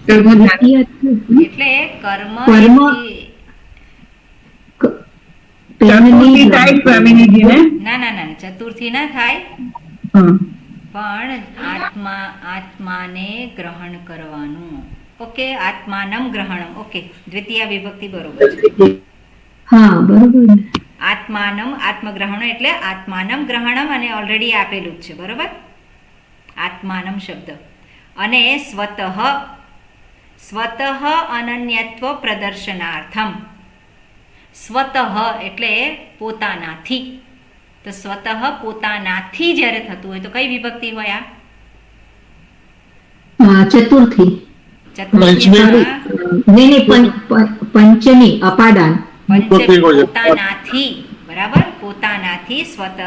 કર્મધારય. દ્વિતીય જ થયું. એટલે કર્મ કર્મ. એથી- ચતુર્થી થાય સ્વામીજી ને ના ના ના, ચતુર્થી ના થાય, હા પણ આત્માને ગ્રહણ કરવાનું. ઓકે, આત્માનમ ગ્રહણમ. ઓકે, દ્વિતીય વિભક્તિ બરોબર છે. હા બરોબર ને. આત્માનમ આત્મગ્રહણ એટલે આત્માનમ ગ્રહણમ, અને ઓલરેડી આપેલું જ છે, બરોબર? આત્માનમ શબ્દ. અને સ્વતઃ, સ્વતઃ અનન્યત્વ પ્રદર્શનાર્થમ. સ્વતઃ એટલે પોતાનાથી. તો સ્વતઃ પોતાનાથી જ્યારે થતું હોય તો કઈ વિભક્તિ હોય? આ ચતુર્થી. ચતુર્થીમાં નહીં પંચમી અપાદાન. પંચમી પોતાનાથી, બરાબર? પોતાનાથી સ્વતઃ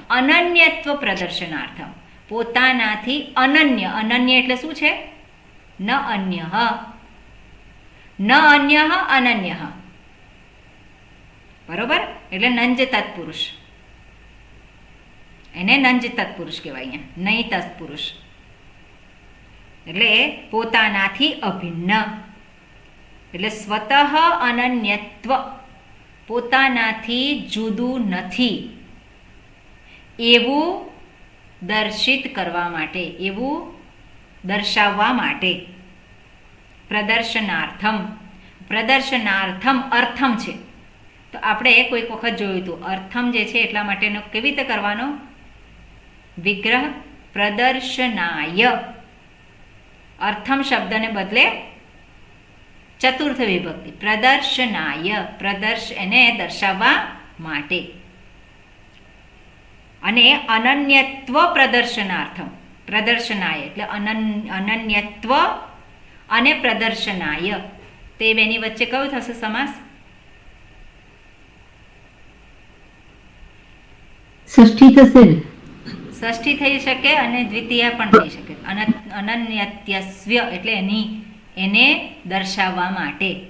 અનન્યત્વ પ્રદર્શનાર્થમ. પોતાનાથી અનન્ય. અનન્ય એટલે શું છે? ન અન્ય, ન અન્ય, અનન્ય, બરોબર? એટલે નંજ તત્પુરુષ, એને નંજ તત્પુરુષ કહેવાય અહીંયા, નહીં તત્પુરુષ. એટલે પોતાનાથી અભિન્ન, એટલે સ્વતઃ અનન્યત્વ, પોતાનાથી જુદું નથી એવું દર્શિત કરવા માટે, એવું દર્શાવવા માટે. પ્રદર્શનાર્થમ. પ્રદર્શનાર્થમ અર્થમ છે, તો આપણે કોઈક વખત જોયું હતું અર્થમ જે છે એટલા માટેનો કેવી રીતે કરવાનો? વિગ્રહ પ્રદર્શનાય. અર્થમ શબ્દને બદલે ચતુર્થ વિભક્તિ પ્રદર્શનાય, એને દર્શાવવા માટે. અને અનન્યત્વ પ્રદર્શનાર્થમ. પ્રદર્શનાય એટલે અનન્યત્વ અને પ્રદર્શનાય, તે બેની વચ્ચે કયું થશે સમાસ? ષષ્ઠી થશે ને? ષષ્ઠી થઈ શકે અને દ્વિતીય પણ થઈ શકે. અનન્યત્યસ્ય એટલે એને દર્શાવવા માટે,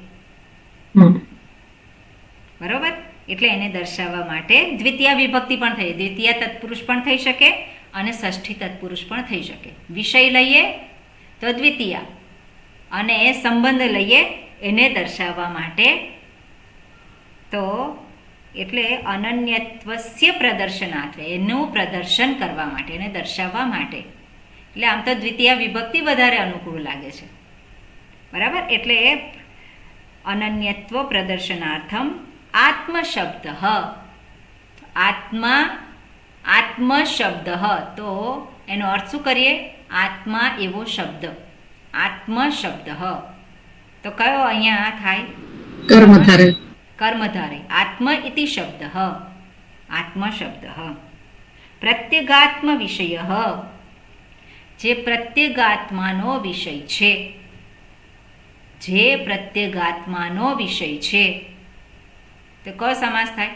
બરોબર? એટલે એને દર્શાવવા માટે દ્વિતીય વિભક્તિ પણ થઈ, દ્વિતીય તત્પુરુષ પણ થઈ શકે અને ષષ્ઠી તત્પુરુષ પણ થઈ શકે. વિષય લઈએ તો દ્વિતીય, અને સંબંધ લઈએ એને દર્શાવવા માટે. તો એટલે અનન્યત્વસ્ય પ્રદર્શનાર્થે, એનું પ્રદર્શન કરવા માટે, એને દર્શાવવા માટે. એટલે આમ તો દ્વિતીય વિભક્તિ વધારે અનુકૂળ લાગે છે, બરાબર? એટલે અનન્યત્વ પ્રદર્શનાર્થમ આત્મ શબ્દ. આત્મ શબ્દ, તો એનો અર્થ શું કરીએ? આત્મા એવો શબ્દ, આત્મ શબ્દ. તો કયો અહીંયા થાય? કર્મધારય. કર્મધારે. આત્મ ઇતિ શબ્દ, આત્મ શબ્દ. પ્રત્યેગાત્મ વિષય, જે પ્રત્યેગાત્માનો વિષય છે, જે પ્રત્યેગાત્માનો વિષય છે, તો કયો સમાસ થાય?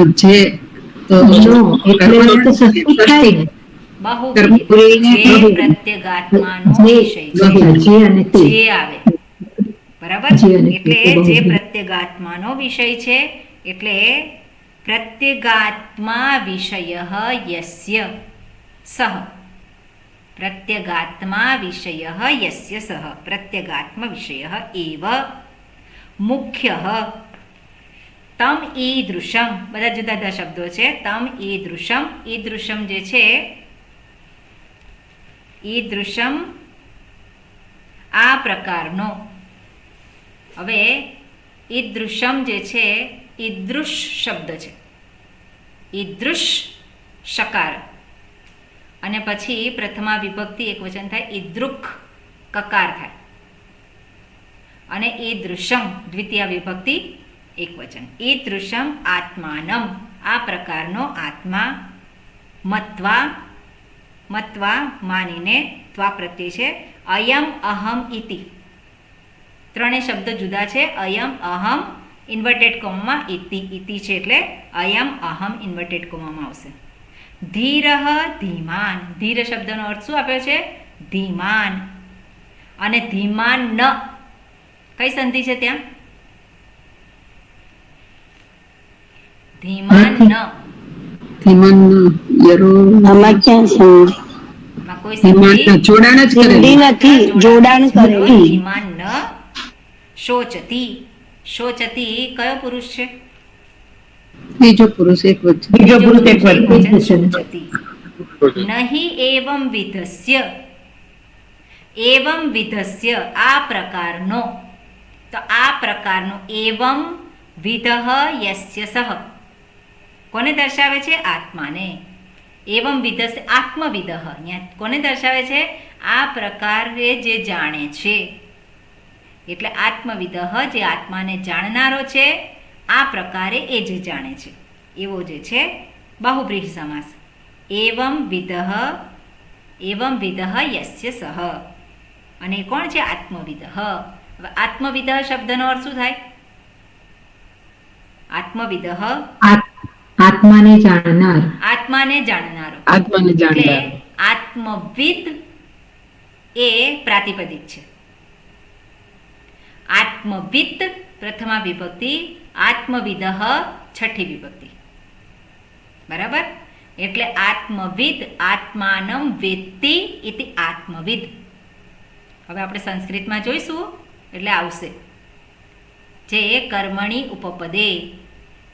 જે તો નો એટલે તો ષષ્ઠી થાય ને. બહુવ્રીહી જે બહુ. પ્રત્યેગાત્માનો જે વિષય છે. જે અને તે જે આવે બરાબર જે અને તે એટલે તો બહુ જે જ. પ્રત્યેગાત્માનો વિષય છે એટલે પ્રત્યેગાત્મા વિષય યસ્ય સહ પ્રત્યેગાત્મા વિષય યસ્ય સહ પ્રત્યેગાત્મ વિષય એવ મુખ્ય તમ ઈદૃશમ બધા જુદા જુદા શબ્દો છે. તમ ઈદૃશમ ઈદૃશમ જે છે ઈદૃશમ આ પ્રકારનો. હવે ઈદૃશમ જે છે ઈદૃશ શબ્દ છે. ઈદૃશ શકાર અને પછી પ્રથમા વિભક્તિ એકવચન થાય ઈદૃક કકાર થાય અને ઈદૃશમ દ્વિતીય વિભક્તિ એકવચન. ઈદૃશમ આત્માનમ આ પ્રકારનો આત્મા મત્વા મત્વા માનીને ત્વા પ્રત્યય છે. અયમ અહમ ઇતિ ત્રણેય શબ્દ જુદા છે. અયમ અહમ ઇન્વર્ટેડ કોમામાં ઇતિ ઇતિ છે એટલે અયમ અહમ ઇન્વર્ટેડ કોમામાં આવશે. ધીરઃ ધીમાન ધીર શબ્દનો અર્થ શું આપ્યો છે? ધીમાન. અને ધીમાન ન કઈ સંધિ છે ત્યાં? ધીમાન ન ધીમાન યરો આમાં ક્યાં સંધિ? માં કોઈ ધીમાન સંધિ જોડાણ જ સંધિ કરેલું. નથી, જોડાણ કરેલું. ધીમાન ન શોચતી. શોચતી કયો પુરુષ છે? બીજો પુરુષ એક વચ્ચે. બીજો પુરુષ એક પુરુષ વચન. એકવચન શોચતી. નહીં એવં વિધસ્ય એવં વિધસ્ય આ પ્રકારનો. તો આ પ્રકારનો એવં વિધ યસ્ય સહ કોને દર્શાવે છે? આત્માને. એવં વિધસ્ય આત્મવિદ અહીંયા કોને દર્શાવે છે? આ પ્રકારે જે જાણે છે એટલે આત્મવિદ જે આત્માને જાણનારો છે આ પ્રકારે એ જે જાણે છે એવો જે છે બાહુવ્રીહી સમાસ. એવં વિદ યસ્ય સહ અને કોણ છે? આત્મવિદ. હવે આત્મવિદ શબ્દનો અર્થ શું થાય? આત્મવિદ આત્માને જાણનાર. આત્માને જાણનારો. આત્માને એટલે જાણનાર. આત્મવિદ એ પ્રાતિપદિક છે. આત્મવિદ પ્રથમા વિભક્તિ, આત્મવિદ છઠ્ઠી વિભક્તિ. બરાબર? એટલે આત્મવિદ આત્માનમ વેત્તિ ઇતિ આત્મવિદ. હવે આપણે સંસ્કૃતમાં જોઈશું એટલે આવશે. જે કર્મણી ઉપપદે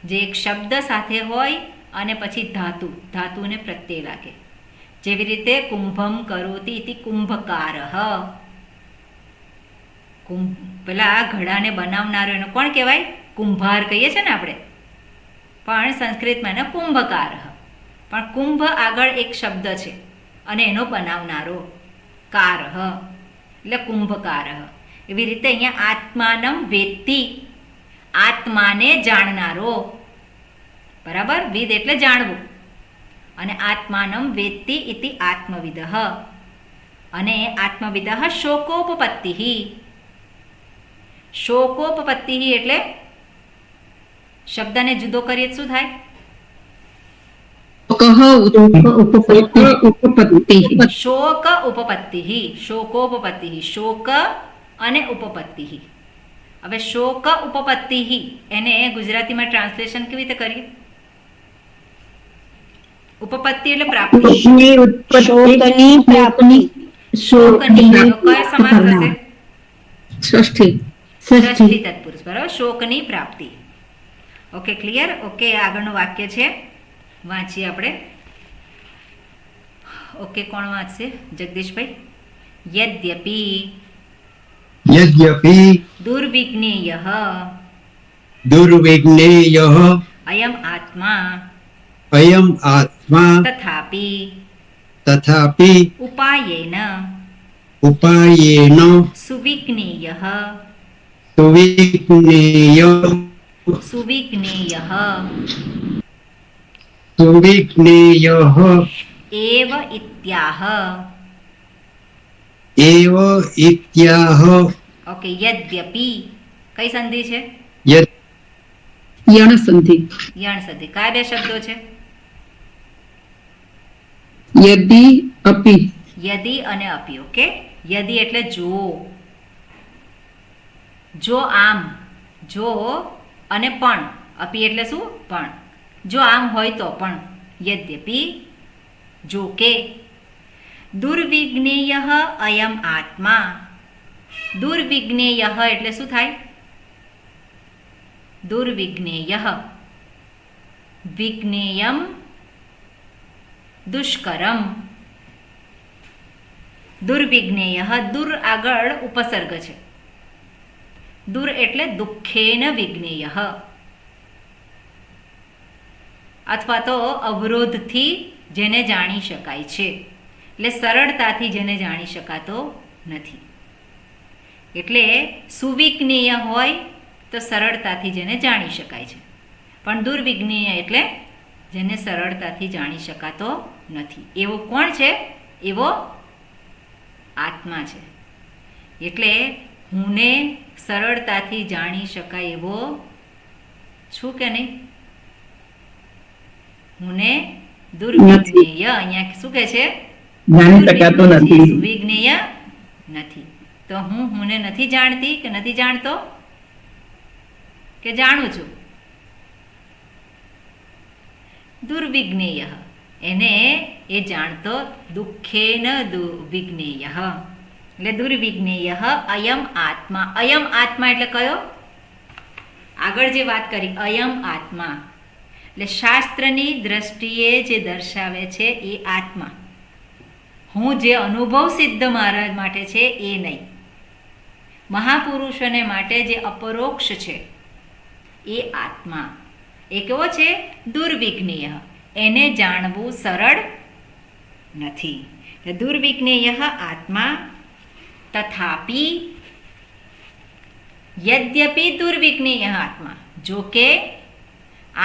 જે એક શબ્દ સાથે હોય અને પછી ધાતુ ધાતુને પ્રત્યય લાગે. જેવી રીતે કુંભમ કરોતિ ઇતિ કુંભકારઃ. પેલા ઘડાને બનાવનારો એનો કોણ કહેવાય? કુંભાર કહીએ છીએ ને આપણે, પણ સંસ્કૃતમાં એને કુંભકાર. પણ કુંભ આગળ એક શબ્દ છે અને એનો બનાવનારો કાર એટલે કુંભકાર. એવી રીતે અહીંયા આત્માનમ વેત્તિ આત્માને જાણનારો. બરાબર? વિદ એટલે જાણવું. અને આત્માનમ વેત્તિ ઇતિ આત્મવિદ. અને આત્મવિદ શોકોપપત્તિ. શોકોપપત્તિ એટલે શબ્દને જુદો કરીએ શું થાય? ઉપપત્તિ. શોક ઉપપત્તિ. શોકોપપત્તિ. શોક અને ઉપપત્તિ. હવે શોક ઉપપત્તિ એને ગુજરાતીમાં ટ્રાન્સલેશન કેવી રીતે કરીએ? ઉપપત્તિ એટલે પ્રાપ્તિ. ની ઉત્પત્તિ. શોકની પ્રાપ્તિ. શોકની તો કયો સમાસ થશે? ષષ્ઠી. ષષ્ઠી તત્પુરુષ. બરાબર? શોકની પ્રાપ્તિ. Okay, clear? ઓકે, આગળનું વાક્ય છે વાંચીએ આપણે. ઓકે, કોણ વાંચશે? જગદીશભાઈ. યદ્યપિ यद्यपि દુર્વિજ્ઞેયઃ दुर्विज्ञेयः અયમ આત્મા अयम् आत्मा તથાપિ तथापि ઉપાયેન उपायेन સુવિજ્ઞેયઃ સુવિજ્ઞેયઃ सुविज्ञेयः એવ ઇત્યાહ. एव इत्याह. ઓકે, યદ્યપિ કઈ સંધિ છે? यत् યણ સંધિ. યણ સંધિ. કયા બે શબ્દો છે? યદિ અપી યદિ અને અપી. ઓકે, યદિ એટલે જો આમ, જો અને પણ, અપી એટલે શું? પણ. જો આમ હોય તો પણ, યદ્યપી, જો કે. દુર્વિજ્ઞેય અયમ આત્મા. દુર્વિજ્ઞેય એટલે શું થાય? દુર્વિજ્ઞેય, વિજ્ઞેયમ દુષ્કરમ. દુર્વિજ્ઞેય, દુર આગળ ઉપસર્ગ છે. દુર એટલે દુઃખેન વિજ્ઞેય, અથવા તો અવરોધથી જેને જાણી શકાય છે, એટલે સરળતાથી જેને જાણી શકાતો નથી. એટલે સુવિજ્ઞેય હોય તો સરળતાથી જેને જાણી શકાય છે, પણ દુર્વિજ્ઞેય એટલે જેને સરળતાથી જાણી શકાતો નથી. એવો કોણ છે? એવો આત્મા છે. એટલે હુંને સરળતાથી જાણી શકાય એવો છું કે નહીં? હુંને દુર્વિજ્ઞેય, અહીંયા શું કહે છે? જાણી શકાતો નથી. સુવિજ્ઞેય નથી. તો હુંને નથી જાણતી કે નથી જાણતો કે જાણું છું? દુર્વિજ્ઞેય, એને એ જાણતો. દુઃખેન વિજ્ઞેય એટલે દુર્વિજ્ઞેય અયમ આત્મા. અયમ આત્મા એટલે કયો? આગળ જે વાત કરી અયમ આત્મા, એટલે શાસ્ત્રની દ્રષ્ટિએ જે દર્શાવે છે એ આત્મા. હું જે અનુભવ સિદ્ધ મારા માટે છે એ નહીં. મહાપુરુષોને માટે જે અપરોક્ષ છે એ આત્મા. એ કેવો છે? દુર્વિજ્ઞેય. એને જાણવું સરળ નથી. દુર્વિજ્ઞેય આત્મા. તથાપિ, યદ્યપિ દુર્વિજ્ઞેય આત્મા. જો કે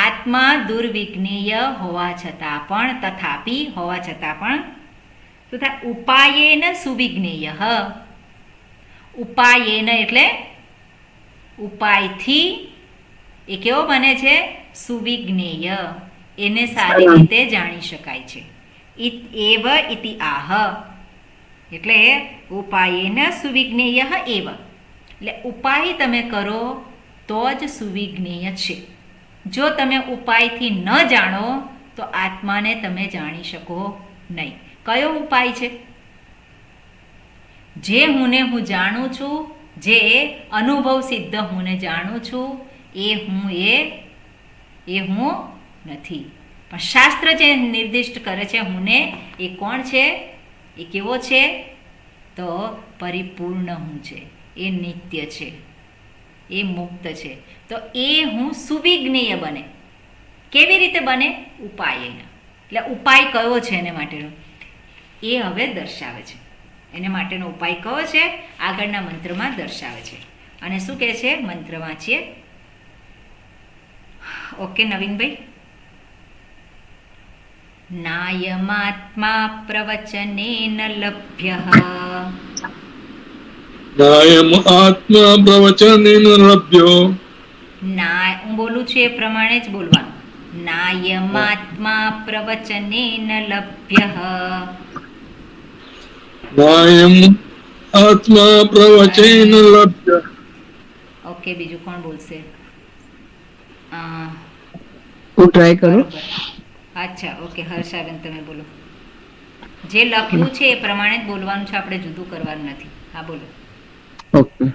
આત્મા દુર્વિજ્ઞેય હોવા છતાં પણ, તથાપિ હોવા છતાં પણ, તથા ઉપાયેન સુવિજ્ઞેય. ઉપાયેન એટલે ઉપાયથી એ કેવો બને છે? સુવિજ્ઞેય. એને સારી રીતે જાણી શકાય છે. એવ ઇતિ આહ, એટલે ઉપાયેન સુવિજ્ઞેય એવ, એટલે ઉપાય તમે કરો તો જ સુવિજ્ઞેય છે. જો તમે ઉપાયથી ન જાણો તો આત્માને તમે જાણી શકો નહીં. કયો ઉપાય છે? જે હુંને હું જાણું છું, જે અનુભવ સિદ્ધ હુંને જાણું છું, એ હું નથી. પણ શાસ્ત્ર જે નિર્દિષ્ટ કરે છે હુંને, એ કોણ છે? એ કેવો છે? તો પરિપૂર્ણ હું છે, એ નિત્ય છે, એ મુક્ત છે. તો એ હું સુવિજ્ઞેય બને. કેવી રીતે બને? ઉપાયેન. એટલે ઉપાય કયો છે એને માટેનો? એ હવે દર્શાવે છે. એને માટેનો ઉપાય કયો છે? આગળના મંત્રમાં દર્શાવે છે. અને શું કહે છે? મંત્ર વાંચીએ. ઓકે નવીનભાઈ. નાયમાત્મા પ્રવચનેન લભ્યઃ. નાયમ આત્મા પ્રવચનેન લભ્યો. હું બોલું છું એ પ્રમાણે જ બોલવાનું. નાયમાત્મા પ્રવચનેન લભ્યઃ. નાયમ આત્મા પ્રવચેન લભ્ય. ઓકે, બીજું કોણ બોલશે? હું ટ્રાય કરું. બરોબર. અચ્છા, ઓકે, હર્ષાબેન તમે બોલો. જે લખ્યું છે એ પ્રમાણે જ બોલવાનું છે, આપણે જુદું કરવાનું નથી. હા બોલો. ઓકે.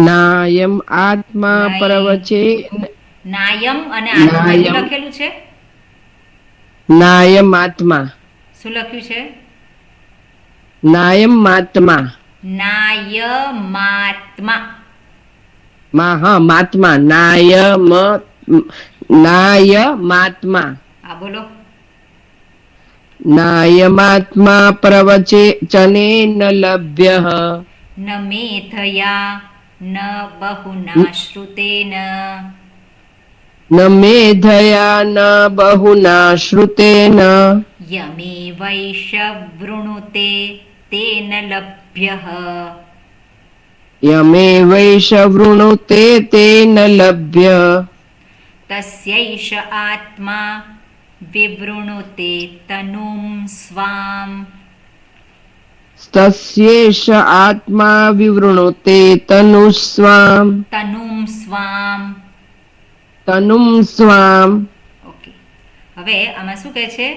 નાયમ આત્મા પ્રવચે. નાયમ અને આત્મા શું લખેલું છે? નાયમ આત્મા. શું લખ્યું છે? નાયમ આત્મા. નાયમાત્મા. હા, માત્મા. નાયમાત્મા. હા બોલો. નાયમાત્મા પ્રવચે ચનેન લભ્યઃ. ન મેધયા ન બહુના શ્રુતેન. ન મેધયા ન બહુના શ્રુતેન. યમે વૈષવૃણુતે તેન લભ્યઃ. યમે વૈષવૃણુતે તેન લભ્ય. તસ્યૈષ આત્મા વિવૃણુતે તનુમ સ્વામ. તસ્યેષ આત્મા વિવૃણુતે તનુસ્વામ તનુમ સ્વામ. તનુમ સ્વામ. ઓકે, હવે આમાં શું કહે છે?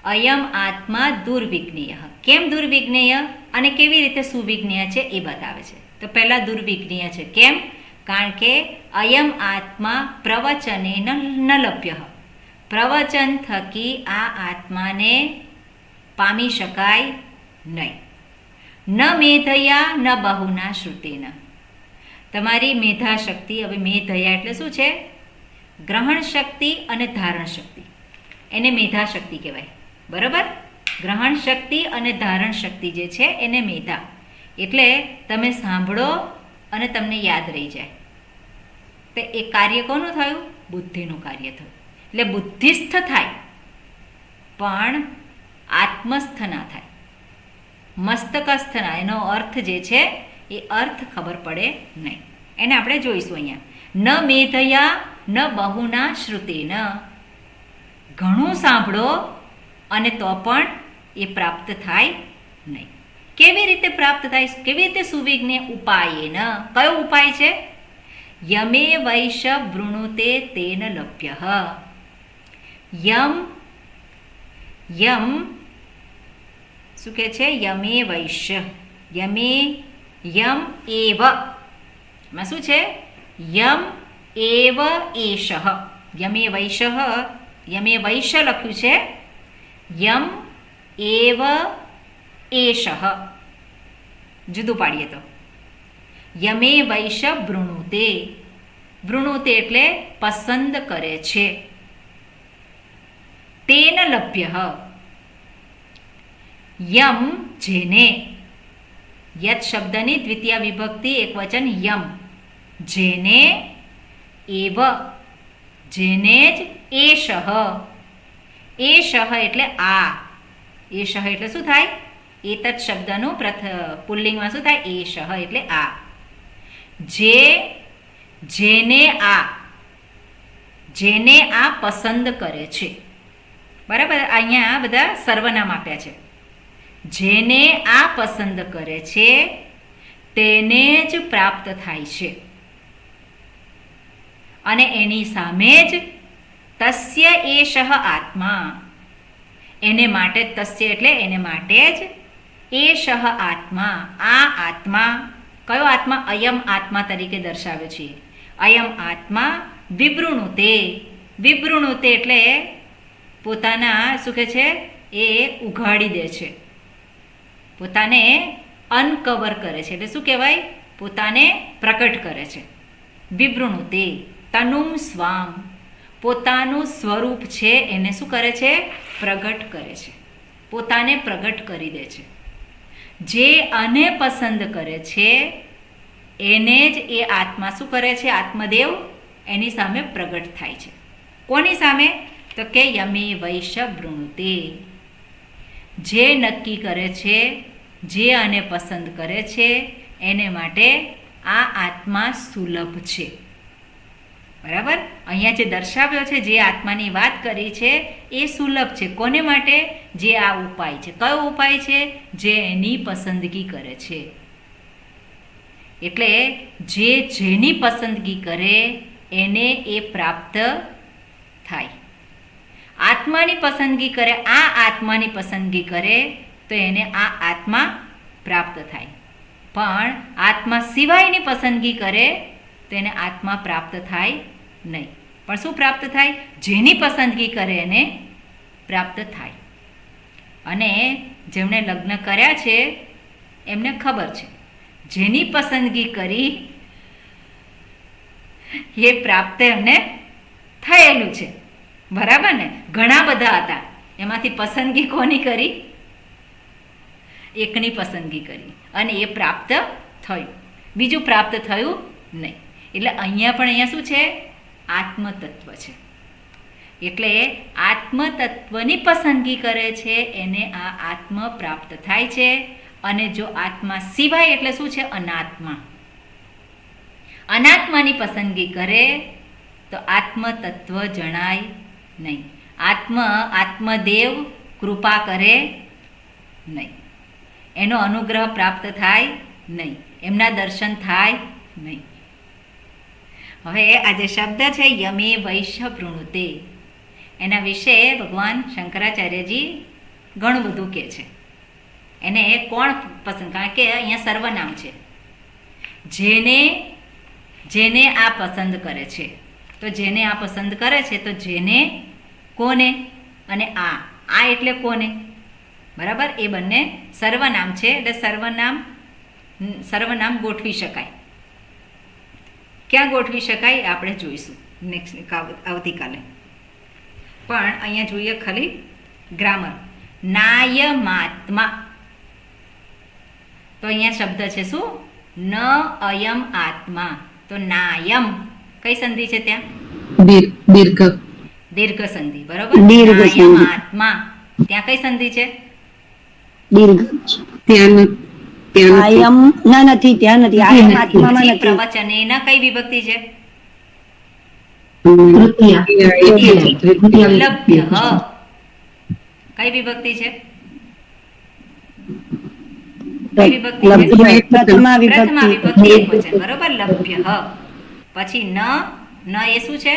અયમ આત્મા દુર્વિજ્ઞેય. કેમ દુર્વિજ્ઞેય અને કેવી રીતે સુવિજ્ઞેય છે એ બતાવે છે. તો પહેલા દુર્વિજ્ઞેય છે. કેમ? કારણ કે અયમ આત્મા પ્રવચને ન લભ્ય. પ્રવચન થકી આ આત્માને પામી શકાય નહીં. ન મેધયા ન બહુના શ્રુતેન. તમારી મેધા શક્તિ, હવે મેધયા એટલે શું છે? ગ્રહણ શક્તિ અને ધારણ શક્તિ, એને મેધા શક્તિ કહેવાય. બરાબર? ગ્રહણ શક્તિ અને ધારણ શક્તિ જે છે એને મેધા. એટલે તમે સાંભળો અને તમને યાદ રહી જાય. તો એ કાર્ય કોનું થયું? બુદ્ધિનું કાર્ય થયું. એટલે બુદ્ધિસ્થ થાય પણ આત્મસ્થ ના થાય, મસ્તકસ્થ ના. એનો અર્થ જે છે એ અર્થ ખબર પડે નહીં. એને આપણે જોઈશું અહીંયા. ન મેધયા ન બહુના શ્રુતેન. ઘણું સાંભળો અને તો પણ એ પ્રાપ્ત થાય નહીં. કેવી રીતે પ્રાપ્ત થાય? કેવી રીતે સુવિજ્ઞ? ઉપાયેન. કયો ઉપાય છે? યમે વૈશ વૃણુતે તેન લભ્ય. યમ યમ શું કહે છે? યમે વૈશ. યમે યમ એવ. એમાં શું છે? યમ એવ એષ. યમે વૈશ, યમે વૈશ લખ્યું છે. યમ એવ એષ. જુદું પાડીએ તો યમે વૈશ વૃણુતે. વૃણુતે એટલે પસંદ કરે છે. તેન લભ્ય. યમ જેને. યત શબ્દની દ્વિતીય વિભક્તિ એકવચન યમ. જેને. એવ જેને જ. એષ. એષ એટલે આ. એષ એટલે શું થાય? એતત શબ્દનું પુલ્લિંગમાં શું થાય? એષ એટલે આ. જે જેને આ, જેને આ પસંદ કરે છે. બરાબર? અહીંયા બધા સર્વનામ આપ્યા છે. જેને આ પસંદ કરે છે તેને જ પ્રાપ્ત થાય છે. અને એની સામે જ તસ્ય એષ આત્મા. એને માટે તસ્ય એટલે એને માટે જ એષ આત્મા. આ આત્મા કયો આત્મા? અયમ આત્મા તરીકે દર્શાવ્યો છે. અયમ આત્મા વિવૃણુતે. વિવૃણુતે એટલે પોતાના શું કહે છે? એ ઉઘાડી દે છે, પોતાને અનકવર કરે છે. એટલે શું કહેવાય? પોતાને પ્રકટ કરે છે. વિવૃણુતે તનુમ સ્વામ. પોતાનું સ્વરૂપ છે એને શું કરે છે? પ્રગટ કરે છે. પોતાને પ્રગટ કરી દે છે. જે આને પસંદ કરે છે એને જ એ આત્મા શું કરે છે? આત્મદેવ એની સામે પ્રગટ થાય છે. કોની સામે? તો કે યમે વૈશ વૃણુતે. જે નક્કી કરે છે, જે આને પસંદ કરે છે એને માટે આ આત્મા સુલભ છે. બરાબર? અહીંયા જે દર્શાવ્યો છે, જે આત્માની વાત કરી છે એ સુલભ છે. કોને માટે? જે આ ઉપાય છે. કયો ઉપાય છે? જે એની પસંદગી કરે છે. એટલે જે જેની પસંદગી કરે એને એ પ્રાપ્ત થાય. આત્માની પસંદગી કરે, આ આત્માની પસંદગી કરે તો એને આ આત્મા પ્રાપ્ત થાય. પણ આત્મા સિવાયની પસંદગી કરે તો એને આત્મા પ્રાપ્ત થાય નહીં. પણ શું પ્રાપ્ત થાય? જેની પસંદગી કરે એને પ્રાપ્ત થાય. અને જેમણે લગ્ન કર્યા છે એમને ખબર છે, જેની પસંદગી કરી એ પ્રાપ્ત એમને થયેલું છે. બરાબર ને? ઘણા બધા હતા, એમાંથી પસંદગી કોની કરી? એકની પસંદગી કરી અને એ પ્રાપ્ત થયું. બીજું પ્રાપ્ત થયું નહીં. એટલે અહીંયા પણ અહીંયા શું છે? આત્મતત્વ છે. એટલે આત્મતત્વની પસંદગી કરે છે એને આ આત્મ પ્રાપ્ત થાય છે. અને જો આત્મા સિવાય એટલે શું છે? અનાત્મા. અનાત્માની પસંદગી કરે તો આત્મતત્વ જણાય નહીં. આત્મદેવ કૃપા કરે નહીં, એનો અનુગ્રહ પ્રાપ્ત થાય નહીં, એમના દર્શન થાય નહીં. હવે આ જે શબ્દ છે યમે વૈશ્ય વૃણુતે, એના વિશે ભગવાન શંકરાચાર્યજી ઘણું બધું કહે છે. એને કોણ પસંદ, કારણ કે અહીંયા સર્વનામ છે, જેને આ પસંદ કરે છે. તો જેને આ પસંદ કરે છે, તો જેને, કોને અને આ એટલે કોને, બરાબર? એ બંને સર્વનામ છે, એટલે સર્વનામ ગોઠવી શકાય. ક્યાં ગોઠવી શકાય આપણે જોઈશું નેક્સ્ટ આવતીકાલે. પણ અહીંયા જોઈએ ખાલી ગ્રામર. નાયમાત્મા, તો અહીંયા શબ્દ છે શું? ન અયમ આત્મા. તો નાયમ કઈ સંધિ છે ત્યાં? દીર્ઘ સંધિ, બરોબર? દીર્ઘ સંધિ. નાયમ આત્મા, ત્યાં કઈ સંધિ છે? દીર્ઘ. આયમ ના નથી, ત્યાં નથી. આયમ આત્મામાં પછી નથી. પ્રવચનેન કઈ વિભક્તિ છે? તૃતીયા. લભ્ય કઈ વિભક્તિ છે? કઈ વિભક્તિ છે? લભ્ય. પ્રથમા પ્રથમા વિભક્તિ. વિભક્તિ એકવચન, બરોબર? લભ્ય. પછી ન એ શું છે?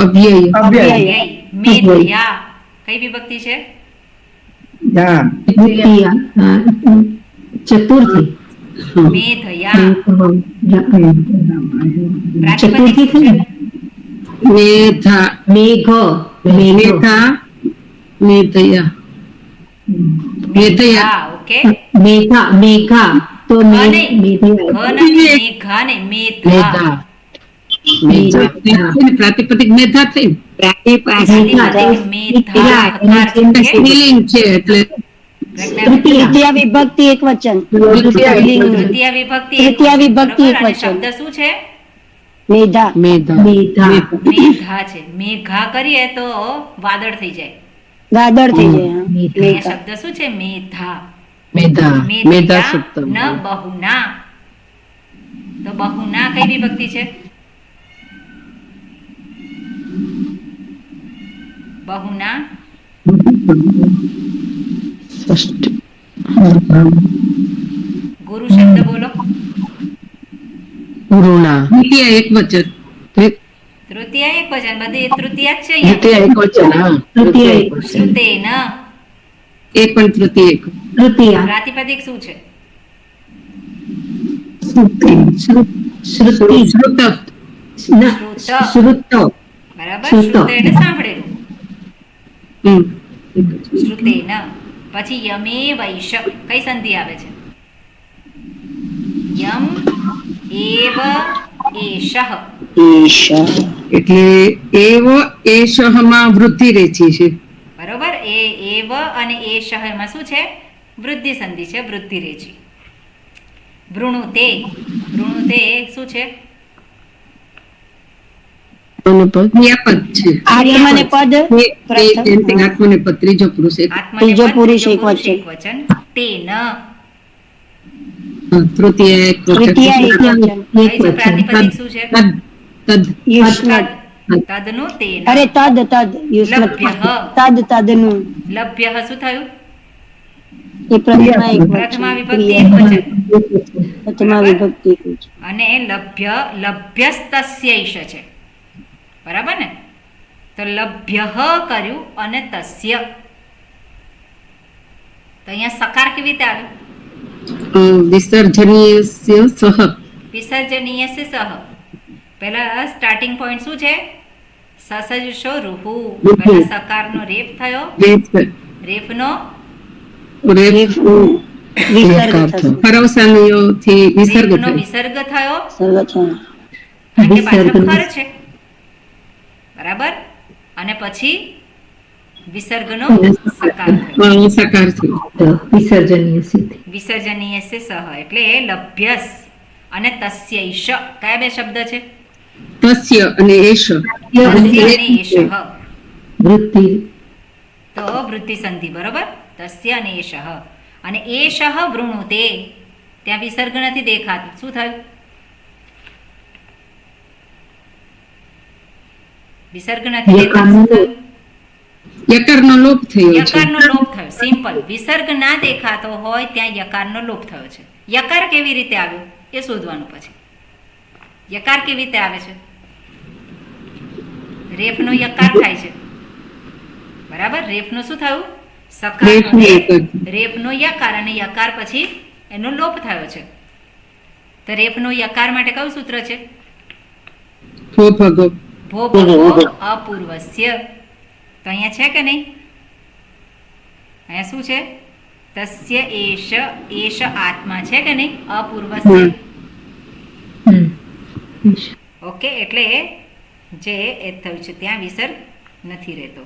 અવ્યય. અવ્યય. મેધયા કઈ વિભક્તિ છે? યા તૃતીયા. ચતુર્થી. મેધયા. ચતુર્થી પ્રાતિપદિક શું છે? મેધા. મેઘ. મેધા. મેધયા. મેધયા. ઓકે. મેઘા. તો ઘ નહીં. મેઘયા. ઘ નથી, મેઘા ને મેધા. પ્રાતિપદિક મેધા થઈ ને. પ્રાતિપદિક મેધા હકાર છે, ઓકે? સ્ત્રીલિંગ છે એટલે તૃતીયા વિભક્તિ એક વચન. તૃતીય વિભક્તિ તૃતીય વિભક્તિ બરોબર? અને એકવચન. શબ્દ શું છે? મેધા. મેધા મેઘા. મેઘા છે. મેઘા કરીએ તો વાદળ થઈ જાય. ગાદર થઈ જાય. હા. મેઘા. અહીંયા શબ્દ શું છે? મેધા. મેધા મેધા મેધયા સપ્તમ ન બહુના. તો બહુના કઈ વિભક્તિ છે? બહુના ષષ્ઠ ગુરુ શબ્દ બોલો. ઋણા દ્વિતીય એક વચન. તૃતીય એક વચન, બધી તૃતીય જ છે અહીંયા. દ્વિતીય એકવચન હા તૃતીય એક. શ્રુતેન. એ પણ તૃતીય એક. તૃતીયા. પ્રાતિપદિક શું છે? શ્રુતિ. શ્રુત. ના, શ્રુત. બરાબર? શ્રુત. શ્રુત એટલે સાંભળેલું. હમ. શ્રુતેન. પછી યમે વૈશ કઈ સંધિ આવે છે? યમ એવ એષઃ. ઈશ. એટલે એવ એષમાં વૃદ્ધિ રેચી છે. બરોબર? એ એવ અને એ શહેરમાં શું છે? વૃદ્ધિ સંધિ છે, વૃદ્ધિ રેચી. વૃણુતે. વૃણુતે શું છે? ક્રિયાપદ છે. આત્મને પદ પ્રથમ. આત્મને પદ ત્રીજો પુરુષ એક. આત્મને ત્રીજો પદ, પુરુષ ત્રીજો એક પુરુષ વચન. એક વચન. તેન. તૃતીય એક વચન. તૃતીય એક વચન. કઈ છે? પ્રાતિપદિક શું છે? તદ. તદ. યુષ્મદ. તદનું તેન. અરે તદ યુષ્મદ. લભ્યઃ. તદનું. લભ્ય શું થયું? એ પ્રથમા એક પ્રથમા વચન. વિભક્તિ એક વચન. પ્રથમા વિભક્તિ એક વચન. અને લભ્યસ્તસ્યૈષ છે, બરાબર ને? તો લભ્ય કર્યું અને તસ્ય. તો અહીંયા સકાર કેવી રીતે આવ્યું? વિસર્જનીય સહ. વિસર્જનીય સે સહ. પહેલા સ્ટાર્ટિંગ પોઈન્ટ શું છે? સસજશો રૂહુ. પહેલા સકારનો રેફ થયો, રેફનો વિસર્ગ થશે. પરવસાનીઓથી વિસર્ગ રેફનો થાય. વિસર્ગ થયો, સર્વથા. કારણ કે પાછળ વિસર્ગ. ખર છે, બરાબર? અને પછી વિસર્ગનો સકાર થયો. સકાર થયો. વિસર્જનીય સિદ્ધિ. વિસર્જનીય સે સહ એટલે લભ્યસ અને તસ્યૈષ. કયા બે શબ્દ છે? તસ્ય અને એષ. તસ્ય અને એષઃ. વૃત્તિ. તો વૃદ્ધિ સંધિ, બરોબર? તસ્ય અને એષઃ. અને એષઃ વૃણુતે. ત્યાં વિસર્ગ નથી દેખાતું. શું થયું? વિસર્ગ નથી લેતા યકારનો શું થયું? યકારનો લોપ થયો છે યકારનો લોપ થયો. સિમ્પલ. વિસર્ગ ના દેખાતો હોય ત્યાં યકારનો લોપ થયો છે. યકાર કેવી રીતે આવ્યો એ શોધવાનું પછી. યકાર કેવી રીતે આવે છે? રેફનો યકાર થાય છે. બરાબર? રેફનો શું થયું? સકાર. રેફનો યકાર. રેફનો યકાર અને યકાર પછી એનો લોપ થયો છે. તો રેફનો યકાર માટે કયું સૂત્ર છે? ભો ભગો ભો ભગો અપૂર્વસ્ય. તો અહીંયા છે કે નહીં? અહીંયા શું છે? તસ્ય એશ આત્મા છે કે નહીં? અપૂર્વસ્ય. ઓકે, એટલે જે એ થયું છે ત્યાં વિસર્ગ નથી રહેતો.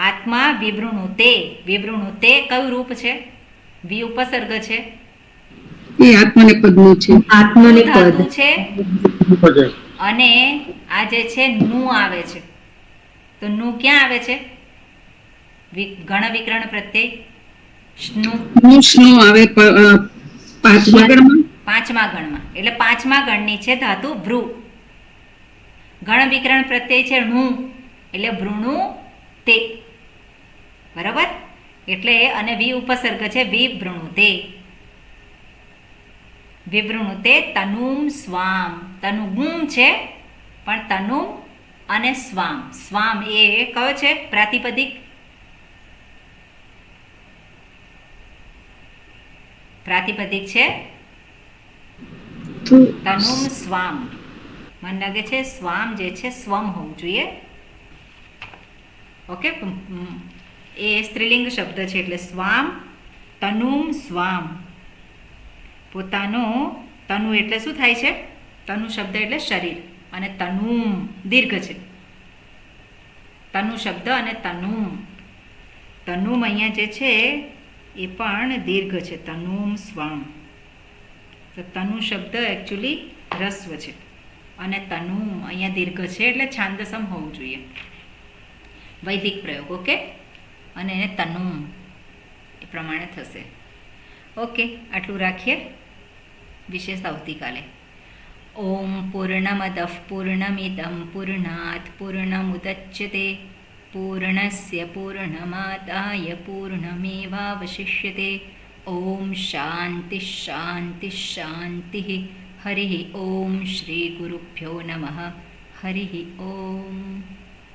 આત્મા વિવૃણુતે. વિવૃણુતે કયું રૂપ છે? વિ ઉપસર્ગ છે. એ આત્મને પદનું છે આત્મને ધાતુ પદ છે અને આ જે છે નું આવે છે. તો નું ક્યાં આવે છે? ગણ વિકરણ પ્રત્યય સ્નુ. નું સ્નો આવે પાંચમા ગણમાં પાંચમા ગણમાં. એટલે પાંચમા ગણની છે ધાતુ ભ્રુ. ગણ વિકરણ પ્રત્યય છે ણુ એટલે ભ્રુણુ તે. બરાબર? એટલે અને વિ ઉપસર્ગ છે વિવૃણુતે. વિવૃણુતે તનુમ સ્વામ. તનુ ગુમ છે પણ તનુમ અને સ્વામ. સ્વામ એ કયો છે? પ્રાતિપદિક. પ્રાતિપદિક છે તનુમ સ્વામ. મને લાગે છે સ્વામ જે છે સ્વમ હોવું જોઈએ. ઓકે, એ સ્ત્રીલિંગ શબ્દ છે એટલે સ્વામ તનુમ સ્વામ. પોતાનો તનુ એટલે શું થાય છે? તનુ શબ્દ એટલે શરીર અને તનુમ દીર્ઘ છે. તનુ શબ્દ અને તનુમ. તનુમ અહીંયા જે છે એ પણ દીર્ઘ છે. તનુમ સ્વામ. તો તનુ શબ્દ એકચ્યુઅલી રસ્વ છે અને તનુમ અહીંયા દીર્ઘ છે એટલે છાંદસમ હોવું જોઈએ. વૈદિક પ્રયોગ. ઓકે, અને એને તનુમ એ પ્રમાણે થશે. ઓકે, આટલું રાખીએ. વિશેષ આવતીકાલે. ઓમ પૂર્ણમદઃ પૂર્ણમિદં પૂર્ણાત પૂર્ણમુદચ્યતે પૂર્ણસ્ય પૂર્ણમાદાય પૂર્ણમેવાવશિષ્યતે. ઓમ શાંતિ શાંતિ શાંતિ. હરિ ઓમ શ્રી ગુરુભ્યો નમઃ. હરિ ઓમ.